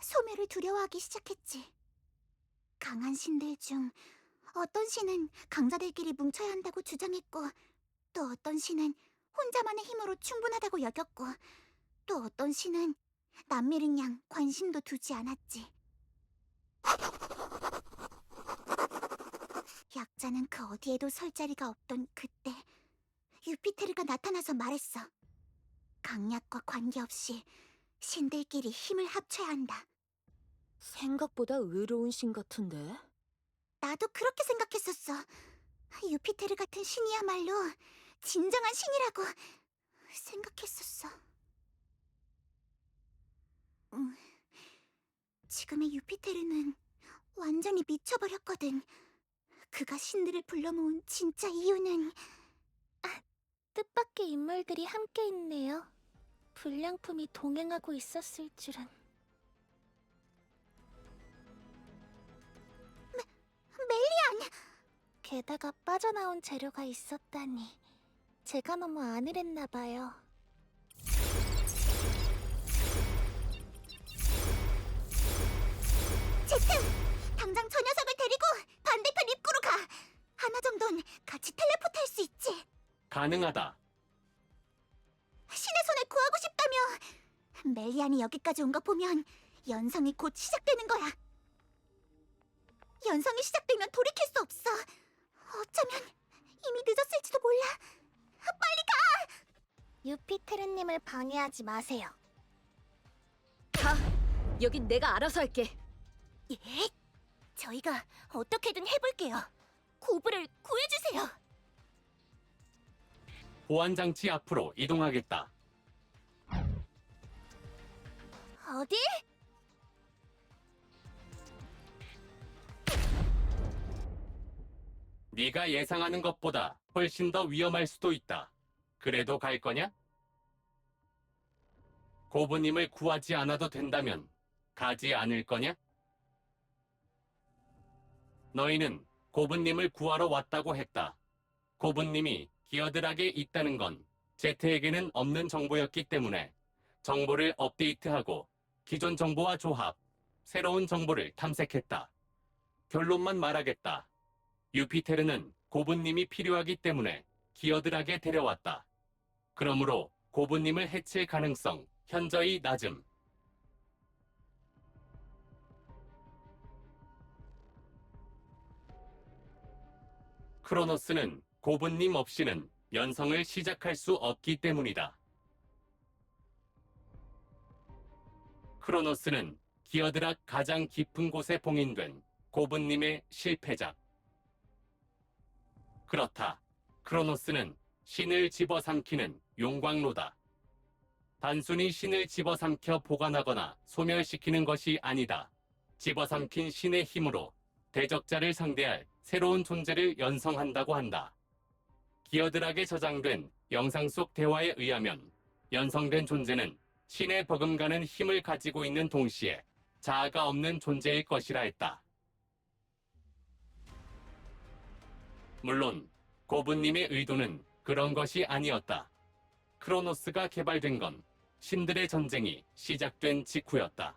S3: 소멸을 두려워하기 시작했지. 강한 신들 중 어떤 신은 강자들끼리 뭉쳐야 한다고 주장했고, 또 어떤 신은 혼자만의 힘으로 충분하다고 여겼고, 또 어떤 신은 남미른 양 관심도 두지 않았지. 약자는 그 어디에도 설 자리가 없던 그때 유피테르가 나타나서 말했어. 강약과 관계없이 신들끼리 힘을 합쳐야 한다.
S5: 생각보다 의로운 신 같은데?
S3: 나도 그렇게 생각했었어. 유피테르 같은 신이야말로 진정한 신이라고 생각했었어. 지금의 유피테르는 완전히 미쳐버렸거든. 그가 신들을 불러 모은 진짜 이유는... 뜻밖의 인물들이 함께 있네요. 불량품이 동행하고 있었을 줄은... 멜리안! 게다가 빠져나온 재료가 있었다니 제가 너무 안일했나봐요. 제트! 당장 저 녀석을 데리고 반대편 입구로 가! 하나 정도는 같이 텔레포트 할 수 있지.
S2: 가능하다.
S3: 신의 손을 구하고 싶다며! 멜리안이 여기까지 온 거 보면 연성이 곧 시작되는 거야. 연성이 시작되면 돌이킬 수 없어. 어쩌면 이미 늦었을지도 몰라. 빨리 가! 유피테르님을 방해하지 마세요.
S5: 가! 여긴 내가 알아서 할게.
S9: 예? 저희가 어떻게든 해볼게요. 고브를 구해주세요.
S2: 보안장치 앞으로 이동하겠다.
S3: 어디?
S2: 네가 예상하는 것보다 훨씬 더 위험할 수도 있다. 그래도 갈 거냐? 고부님을 구하지 않아도 된다면 가지 않을 거냐? 너희는 고부님을 구하러 왔다고 했다. 고부님이 기어드락에 있다는 건 제트에게는 없는 정보였기 때문에 정보를 업데이트하고 기존 정보와 조합, 새로운 정보를 탐색했다. 결론만 말하겠다. 유피테르는 고부님이 필요하기 때문에 기어드락에 데려왔다. 그러므로 고부님을 해칠 가능성 현저히 낮음. 크로노스는 고부님 없이는 연성을 시작할 수 없기 때문이다. 크로노스는 기어드락 가장 깊은 곳에 봉인된 고부님의 실패작. 그렇다. 크로노스는 신을 집어삼키는 용광로다. 단순히 신을 집어삼켜 보관하거나 소멸시키는 것이 아니다. 집어삼킨 신의 힘으로 대적자를 상대할 새로운 존재를 연성한다고 한다. 기어드락에 저장된 영상 속 대화에 의하면 연성된 존재는 신에 버금가는 힘을 가지고 있는 동시에 자아가 없는 존재일 것이라 했다. 물론 고브님의 의도는 그런 것이 아니었다. 크로노스가 개발된 건 신들의 전쟁이 시작된 직후였다.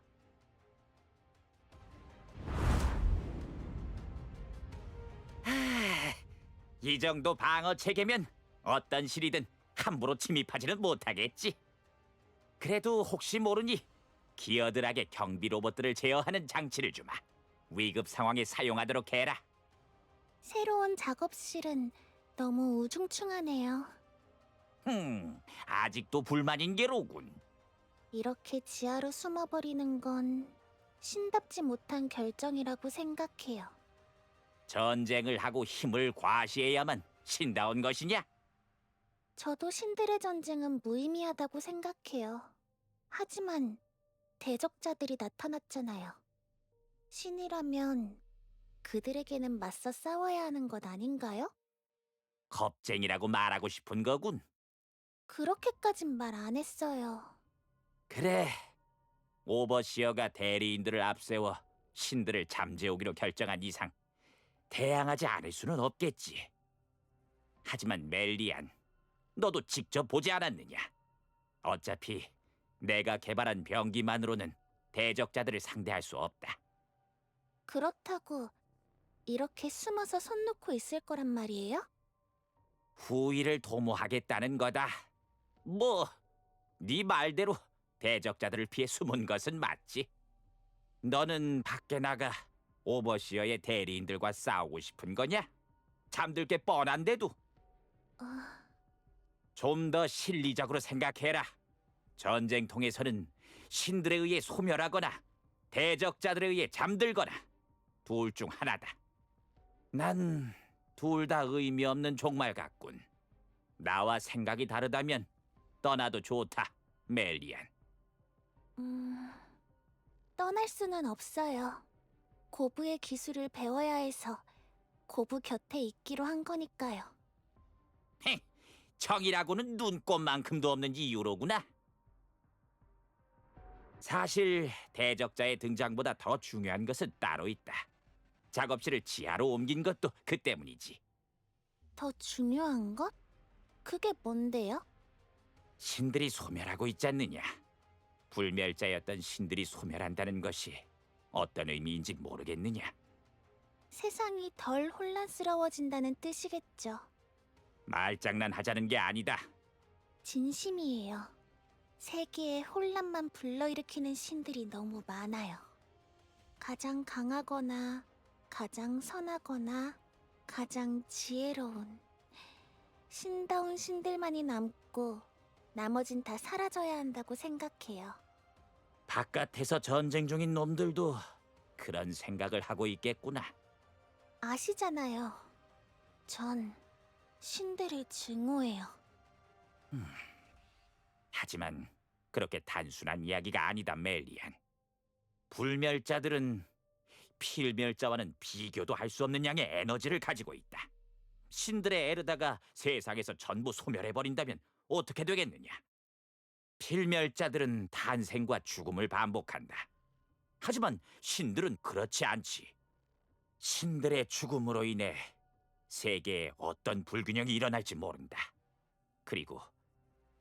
S4: 이 정도 방어 체계면 어떤 신이든 함부로 침입하지는 못하겠지. 그래도 혹시 모르니 기어들에게 경비 로봇들을 제어하는 장치를 주마. 위급 상황에 사용하도록 해라.
S3: 새로운 작업실은 너무 우중충하네요.
S4: 아직도 불만인 게로군.
S3: 이렇게 지하로 숨어버리는 건 신답지 못한 결정이라고 생각해요.
S4: 전쟁을 하고 힘을 과시해야만 신다운 것이냐?
S3: 저도 신들의 전쟁은 무의미하다고 생각해요. 하지만 대적자들이 나타났잖아요. 신이라면 그들에게는 맞서 싸워야 하는 것 아닌가요?
S4: 겁쟁이라고 말하고 싶은 거군.
S3: 그렇게까진 말 안 했어요.
S4: 그래. 오버시어가 대리인들을 앞세워 신들을 잠재우기로 결정한 이상 대항하지 않을 수는 없겠지. 하지만 멜리안, 너도 직접 보지 않았느냐? 어차피 내가 개발한 병기만으로는 대적자들을 상대할 수 없다.
S3: 그렇다고 이렇게 숨어서 손 놓고 있을 거란 말이에요?
S4: 후위를 도모하겠다는 거다. 뭐, 네 말대로 대적자들을 피해 숨은 것은 맞지. 너는 밖에 나가 오버시어의 대리인들과 싸우고 싶은 거냐? 잠들 게 뻔한데도. 좀 더 실리적으로 생각해라. 전쟁통에서는 신들에 의해 소멸하거나 대적자들에 의해 잠들거나 둘 중 하나다. 난 둘 다 의미 없는 종말 같군. 나와 생각이 다르다면 떠나도 좋다, 멜리안.
S3: 떠날 수는 없어요. 고부의 기술을 배워야 해서 고부 곁에 있기로 한 거니까요.
S4: 헤, 정이라고는 눈꼽만큼도 없는 이유로구나. 사실 대적자의 등장보다 더 중요한 것은 따로 있다. 작업실을 지하로 옮긴 것도 그 때문이지.
S3: 더 중요한 것? 그게 뭔데요?
S4: 신들이 소멸하고 있지 않느냐. 불멸자였던 신들이 소멸한다는 것이 어떤 의미인지 모르겠느냐.
S3: 세상이 덜 혼란스러워진다는 뜻이겠죠.
S4: 말장난하자는 게 아니다.
S3: 진심이에요. 세계에 혼란만 불러일으키는 신들이 너무 많아요. 가장 강하거나 가장 선하거나 가장 지혜로운 신다운 신들만이 남고 나머진 다 사라져야 한다고 생각해요.
S4: 바깥에서 전쟁 중인 놈들도 그런 생각을 하고 있겠구나.
S3: 아시잖아요. 전 신들을 증오해요.
S4: 하지만 그렇게 단순한 이야기가 아니다, 멜리안. 불멸자들은 필멸자와는 비교도 할 수 없는 양의 에너지를 가지고 있다. 신들의 에르다가 세상에서 전부 소멸해버린다면 어떻게 되겠느냐? 필멸자들은 탄생과 죽음을 반복한다. 하지만 신들은 그렇지 않지. 신들의 죽음으로 인해 세계에 어떤 불균형이 일어날지 모른다. 그리고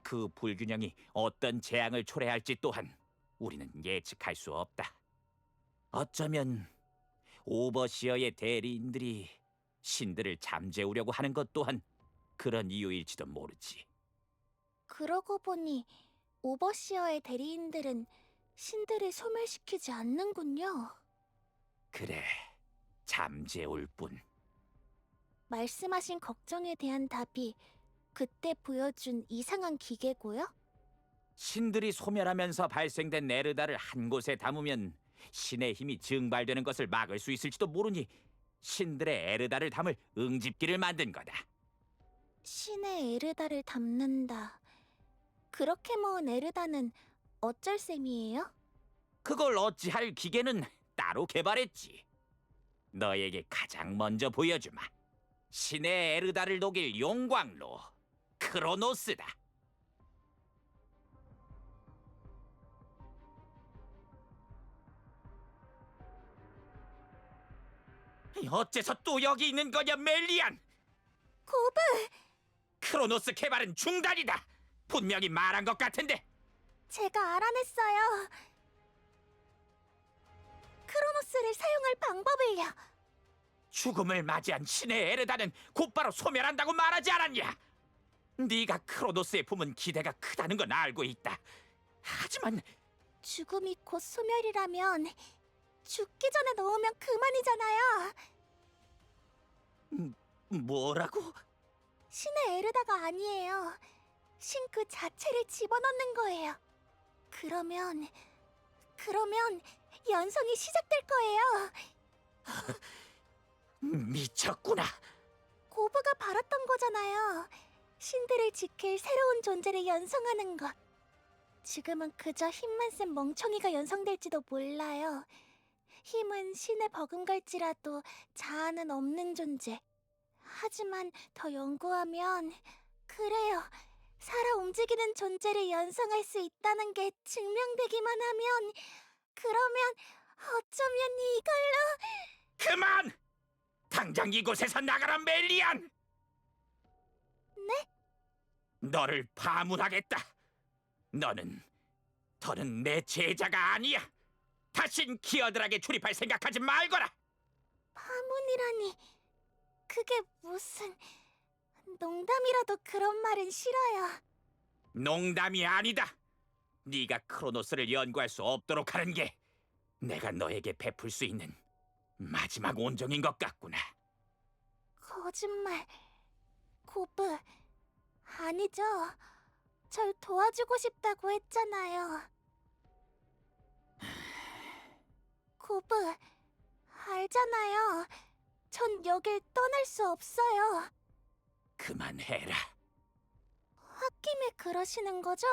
S4: 그 불균형이 어떤 재앙을 초래할지 또한 우리는 예측할 수 없다. 어쩌면 오버시어의 대리인들이 신들을 잠재우려고 하는 것 또한 그런 이유일지도 모르지.
S3: 그러고 보니 오버시어의 대리인들은 신들을 소멸시키지 않는군요.
S4: 그래, 잠재울 뿐.
S3: 말씀하신 걱정에 대한 답이 그때 보여준 이상한 기계고요?
S4: 신들이 소멸하면서 발생된 에르다를 한 곳에 담으면 신의 힘이 증발되는 것을 막을 수 있을지도 모르니 신들의 에르다를 담을 응집기를 만든 거다.
S3: 신의 에르다를 담는다. 그렇게 모은 에르다는 어쩔 셈이에요?
S4: 그걸 어찌할 기계는 따로 개발했지. 너에게 가장 먼저 보여주마. 신의 에르다를 녹일 용광로 크로노스다. 어째서 또 여기 있는 거냐, 멜리안?
S3: 고브!
S4: 크로노스 개발은 중단이다. 분명히 말한 것 같은데.
S3: 제가 알아냈어요. 크로노스를 사용할 방법을요.
S4: 죽음을 맞이한 신의 에르다는 곧바로 소멸한다고 말하지 않았냐? 네가 크로노스의 품은 기대가 크다는 건 알고 있다. 하지만
S3: 죽음이 곧 소멸이라면 죽기 전에 넣으면 그만이잖아요.
S4: 뭐라고?
S3: 신의 에르다가 아니에요. 신 그 자체를 집어넣는 거예요. 그러면 연성이 시작될 거예요.
S4: 미쳤구나.
S3: 고브가 바랐던 거잖아요. 신들을 지킬 새로운 존재를 연성하는 것. 지금은 그저 힘만 센 멍청이가 연성될지도 몰라요. 힘은 신에 버금갈지라도 자아는 없는 존재. 하지만 더 연구하면 그래요. 살아 움직이는 존재를 연성할 수 있다는 게 증명되기만 하면 그러면 어쩌면 이걸로
S4: 그만! 당장 이곳에서 나가라, 멜리안!
S3: 네?
S4: 너를 파문하겠다. 더는 내 제자가 아니야. 다신 기어들에게 출입할 생각하지 말거라.
S3: 파문이라니 그게 무슨 농담이라도 그런 말은 싫어요.
S4: 농담이 아니다. 네가 크로노스를 연구할 수 없도록 하는 게 내가 너에게 베풀 수 있는 마지막 온정인 것 같구나.
S3: 거짓말. 고브 아니죠. 절 도와주고 싶다고 했잖아요. 고브 알잖아요. 전 여길 떠날 수 없어요.
S4: 그만해라.
S3: 홧김에 그러시는 거죠?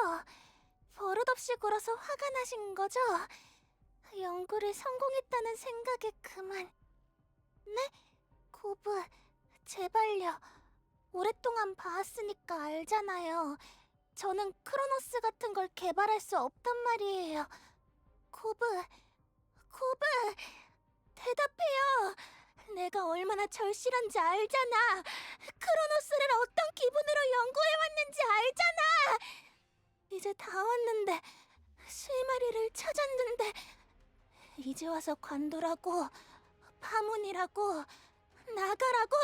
S3: 버릇없이 굴어서 화가 나신 거죠? 연구를 성공했다는 생각에 그만. 네? 고브, 제발요. 오랫동안 봐왔으니까 알잖아요. 저는 크로노스 같은 걸 개발할 수 없단 말이에요. 고브, 대답해요. 내가 얼마나 절실한지 알잖아. 크로노스를 어떤 기분으로 연구해왔는지 알잖아. 이제 다 왔는데, 실마리를 찾았는데, 이제 와서 관두라고, 파문이라고, 나가라고.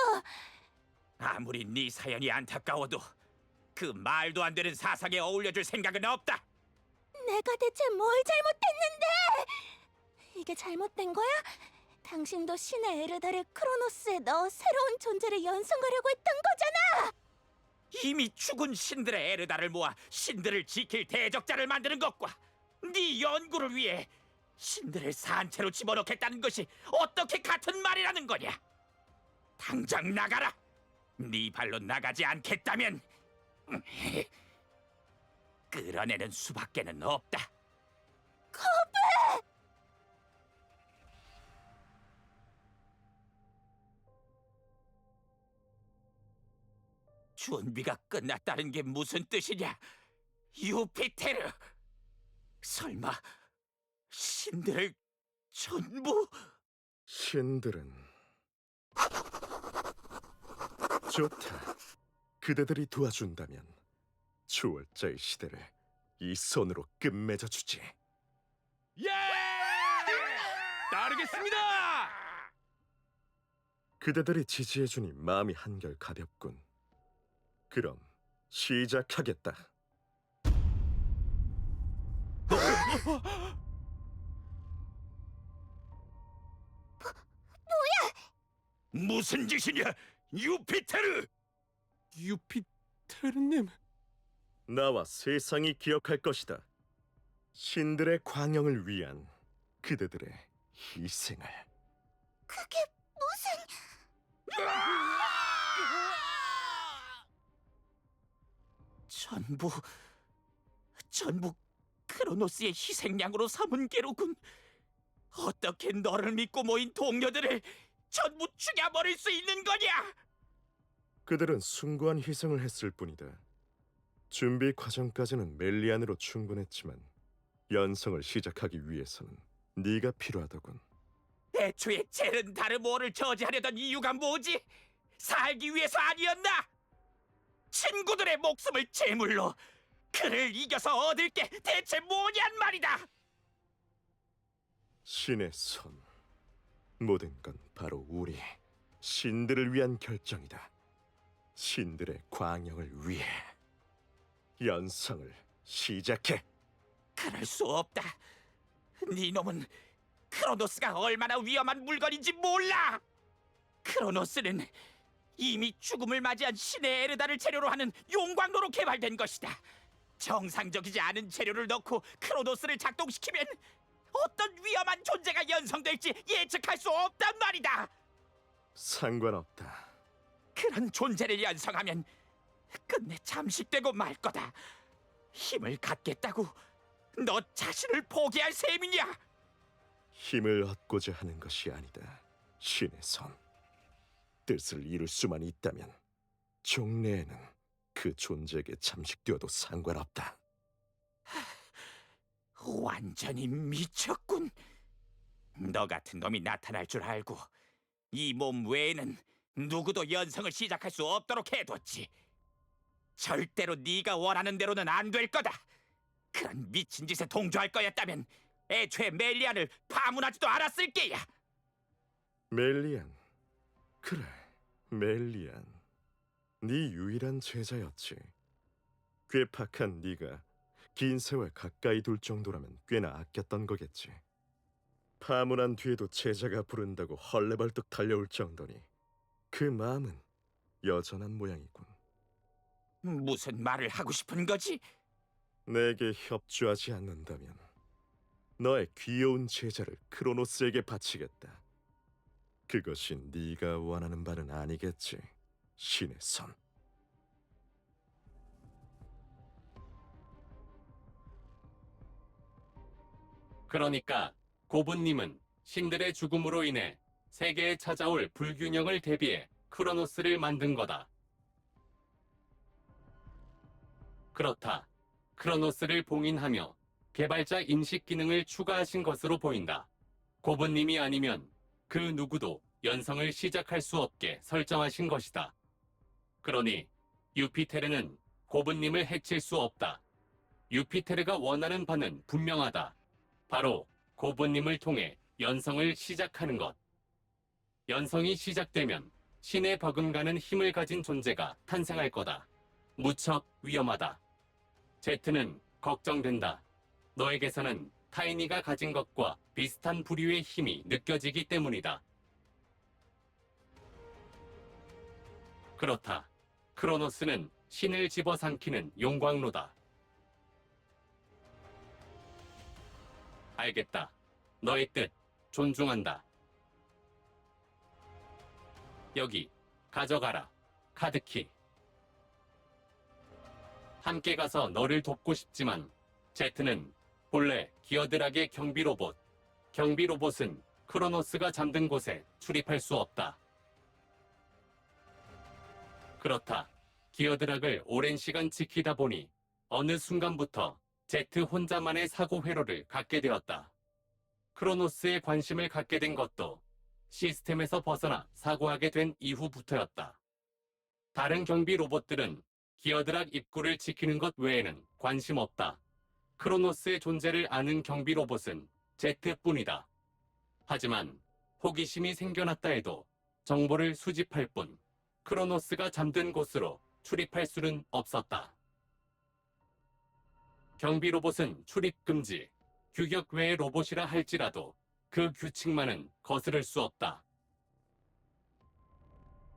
S4: 아무리 네 사연이 안타까워도 그 말도 안 되는 사상에 어울려줄 생각은 없다.
S3: 내가 대체 뭘 잘못했는데? 이게 잘못된 거야? 당신도 신의 에르다를 크로노스에 넣어 새로운 존재를 연성하려고 했던 거잖아!
S4: 이미 죽은 신들의 에르다를 모아 신들을 지킬 대적자를 만드는 것과 네 연구를 위해 신들을 산채로 집어넣겠다는 것이 어떻게 같은 말이라는 거냐? 당장 나가라! 네 발로 나가지 않겠다면 끌어내는 수밖에는 없다. 준비가 끝났다는 게 무슨 뜻이냐? 유피테르! 설마 신들을 전부...
S1: 신들은 좋다. 그대들이 도와준다면 초월자의 시대를 이 손으로 끝맺어 주지.
S7: 예! 따르겠습니다.
S1: 그대들이 지지해주니 마음이 한결 가볍군. 그럼 시작하겠다.
S4: 무슨 짓이냐? 유피테르!
S7: 유피테르님.
S1: 나와 세상이 기억할 것이다. 신들의 광영을 위한 그대들의 희생을.
S3: 그게 무슨...
S4: 전부 크로노스의 희생양으로 삼은 게로군. 어떻게 너를 믿고 모인 동료들을 전부 죽여버릴 수 있는 거냐?
S1: 그들은 숭고한 희생을 했을 뿐이다. 준비 과정까지는 멜리안으로 충분했지만 연성을 시작하기 위해서는 네가 필요하더군.
S4: 애초에 제른다르모어를 저지하려던 이유가 뭐지? 살기 위해서 아니었나? 친구들의 목숨을 제물로 그를 이겨서 얻을 게 대체 뭐냔 말이다.
S1: 신의 손. 모든 건 바로 우리 신들을 위한 결정이다. 신들의 광영을 위해 연성을 시작해.
S4: 그럴 수 없다. 네 놈은 크로노스가 얼마나 위험한 물건인지 몰라. 크로노스는 이미 죽음을 맞이한 신의 에르다를 재료로 하는 용광로로 개발된 것이다. 정상적이지 않은 재료를 넣고 크로노스를 작동시키면 어떤 위험한 존재가 연성될지 예측할 수 없단 말이다.
S1: 상관없다.
S4: 그런 존재를 연성하면 끝내 잠식되고 말 거다. 힘을 갖겠다고 너 자신을 포기할 셈이냐?
S1: 힘을 얻고자 하는 것이 아니다. 신의 손. 뜻을 이룰 수만 있다면 종래에는 그 존재에게 잠식되어도 상관없다.
S4: 완전히 미쳤군. 너 같은 놈이 나타날 줄 알고 이 몸 외에는 누구도 연성을 시작할 수 없도록 해뒀지. 절대로 네가 원하는 대로는 안 될 거다. 그런 미친 짓에 동조할 거였다면 애초에 멜리안을 파문하지도 않았을 게야.
S1: 멜리안. 그래, 멜리안. 네 유일한 제자였지. 괴팍한 네가 긴 세월 가까이 둘 정도라면 꽤나 아꼈던 거겠지. 파문한 뒤에도 제자가 부른다고 헐레벌떡 달려올 정도니 그 마음은 여전한 모양이군.
S4: 무슨 말을 하고 싶은 거지?
S1: 내게 협조하지 않는다면 너의 귀여운 제자를 크로노스에게 바치겠다. 그것이 네가 원하는 바는 아니겠지, 신의 손.
S2: 그러니까 고분님은 신들의 죽음으로 인해 세계에 찾아올 불균형을 대비해 크로노스를 만든 거다. 그렇다. 크로노스를 봉인하며 개발자 인식 기능을 추가하신 것으로 보인다. 고분님이 아니면 그 누구도 연성을 시작할 수 없게 설정하신 것이다. 그러니 유피테르는 고분님을 해칠 수 없다. 유피테르가 원하는 바는 분명하다. 바로 고분님을 통해 연성을 시작하는 것. 연성이 시작되면 신에 버금가는 힘을 가진 존재가 탄생할 거다. 무척 위험하다. 제트는 걱정된다. 너에게서는 타이니가 가진 것과 비슷한 부류의 힘이 느껴지기 때문이다. 그렇다. 크로노스는 신을 집어삼키는 용광로다. 알겠다. 너의 뜻 존중한다. 여기 가져가라. 카드키. 함께 가서 너를 돕고 싶지만 제트는 본래 기어드락의 경비 로봇. 경비 로봇은 크로노스가 잠든 곳에 출입할 수 없다. 그렇다. 기어드락을 오랜 시간 지키다 보니 어느 순간부터 제트 혼자만의 사고 회로를 갖게 되었다. 크로노스에 관심을 갖게 된 것도 시스템에서 벗어나 사고하게 된 이후부터였다. 다른 경비 로봇들은 기어드락 입구를 지키는 것 외에는 관심 없다. 크로노스의 존재를 아는 경비 로봇은 제트뿐이다. 하지만 호기심이 생겨났다 해도 정보를 수집할 뿐 크로노스가 잠든 곳으로 출입할 수는 없었다. 경비 로봇은 출입 금지, 규격 외의 로봇이라 할지라도 그 규칙만은 거스를 수 없다.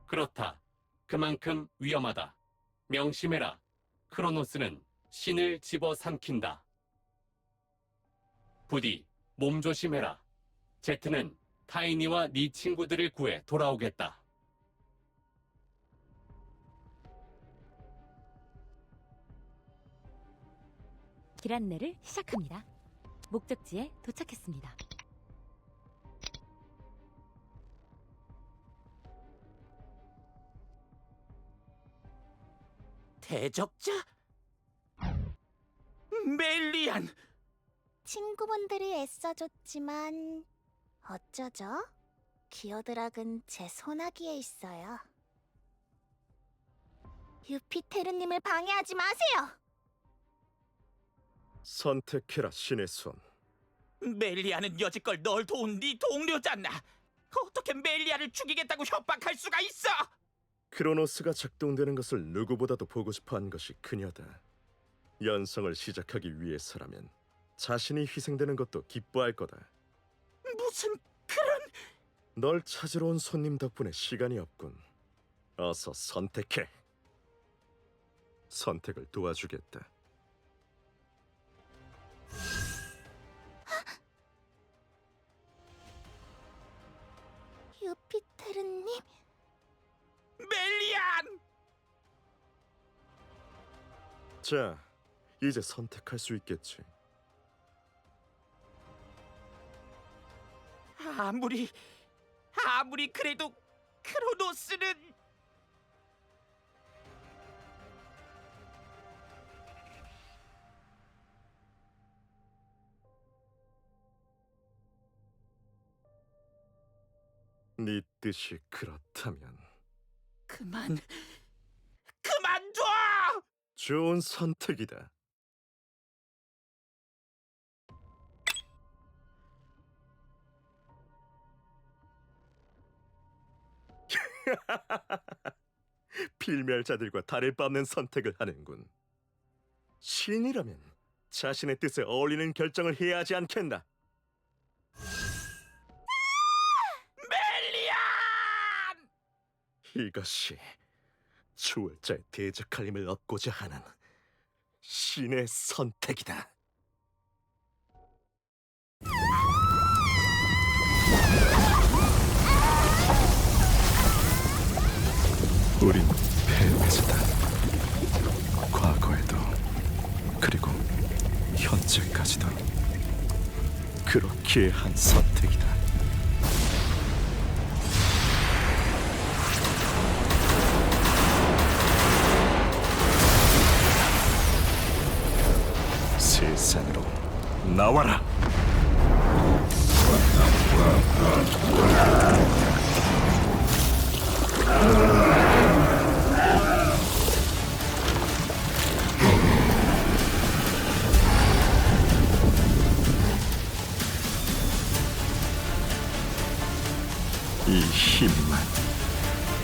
S2: 그렇다. 그만큼 위험하다. 명심해라. 크로노스는 신을 집어삼킨다. 부디 몸조심해라. 제트는 타이니와 네 친구들을 구해 돌아오겠다.
S8: 길 안내를 시작합니다. 목적지에 도착했습니다.
S4: 대적자? 멜리안!
S3: 친구분들이 애써줬지만 어쩌죠? 기어드락은 제 손아귀에 있어요. 유피테르님을 방해하지 마세요!
S1: 선택해라, 신의 손.
S4: 멜리아는 여지껏 널 도운 네 동료잖아. 어떻게 멜리아를 죽이겠다고 협박할 수가 있어?
S1: 크로노스가 작동되는 것을 누구보다도 보고 싶어한 것이 그녀다. 연성을 시작하기 위해서라면 자신이 희생되는 것도 기뻐할 거다.
S4: 무슨 그런...
S1: 널 찾으러 온 손님 덕분에 시간이 없군. 어서 선택해. 선택을 도와주겠다.
S3: 유피테르님?
S4: 멜리안!
S1: 자, 이제 선택할 수 있겠지.
S4: 아무리 그래도 크로노스는...
S1: 네 뜻이 그렇다면
S4: 그만둬!
S1: 좋은 선택이다. 필멸자들과 다를 바 없는 선택을 하는군. 신이라면 자신의 뜻에 어울리는 결정을 해야 하지 않겠나?
S4: 멜리안!
S1: 이것이 추월 자의 대적할 힘을 얻고자 하는 신의 선택이다. 우린 패배자다. 과거에도 그리고 현재까지도 그렇게 한 선택이다. 세상으로 나와라.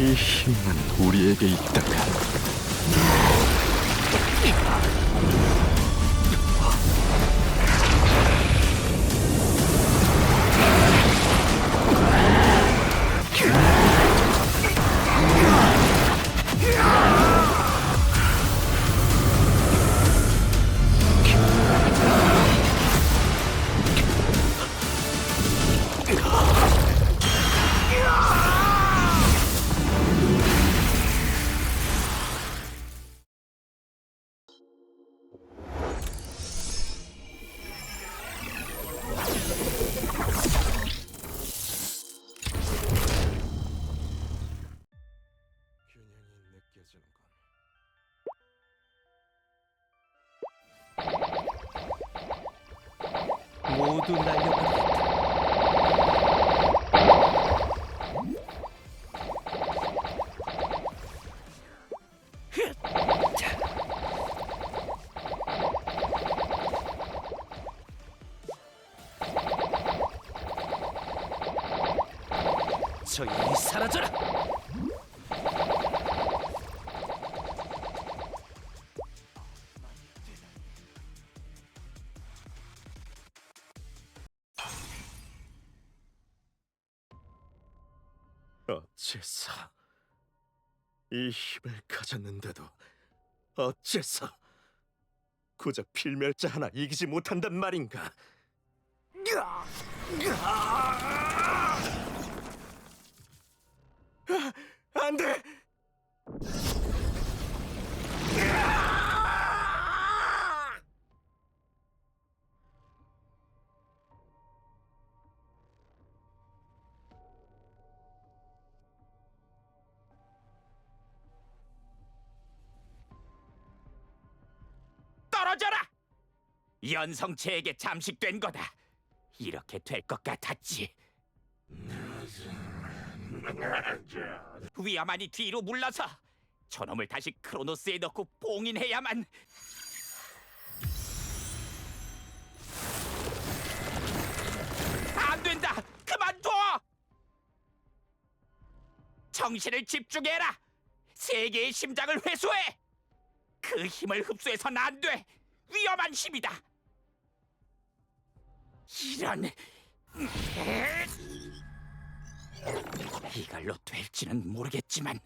S1: 이 힘만 우리에게 있다면 균형이 느껴지는군.
S4: 모두 날려버리겠다. 저기 사라져라!
S1: 어째서 이 힘을 가졌는데도 어째서 고작 필멸자 하나 이기지 못한단 말인가? 안 돼!
S4: 연성체에게 잠식된 거다. 이렇게 될 것 같았지. 위아만이 뒤로 물러서 저놈을 다시 크로노스에 넣고 봉인해야만. 안 된다. 그만둬. 정신을 집중해라. 세계의 심장을 회수해. 그 힘을 흡수해선 안 돼. 위험한 힘이다. 이런... 이걸로 될지는 모르겠지만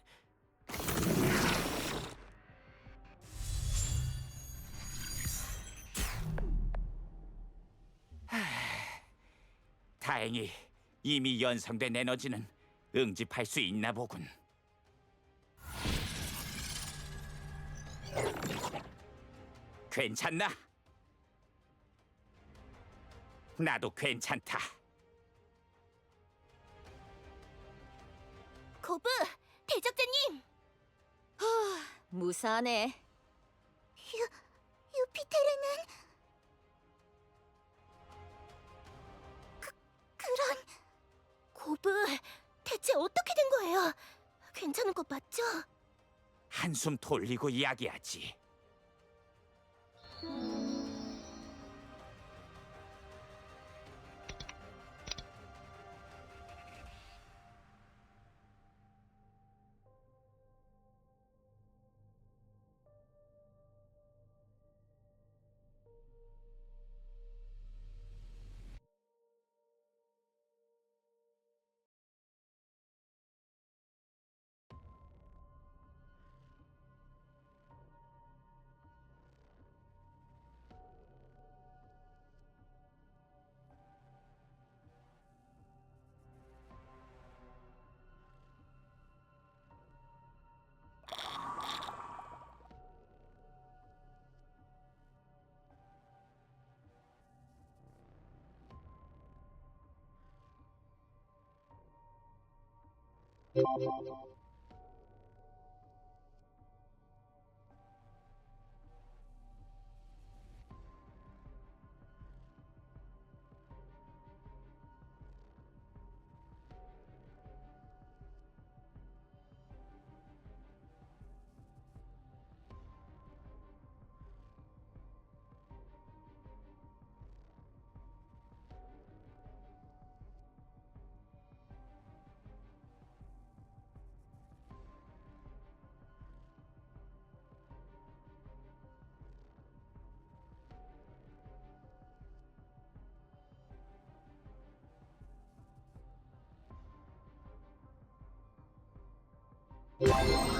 S4: 다행히 이미 연성된 에너지는 응집할 수 있나 보군. 괜찮나? 나도 괜찮다.
S9: 고브, 대적자님!
S5: 무사하네.
S3: 유피테르는 그런
S9: 고브, 대체 어떻게 된 거예요? 괜찮은 거 맞죠?
S4: 한숨 돌리고 이야기하지.
S3: 유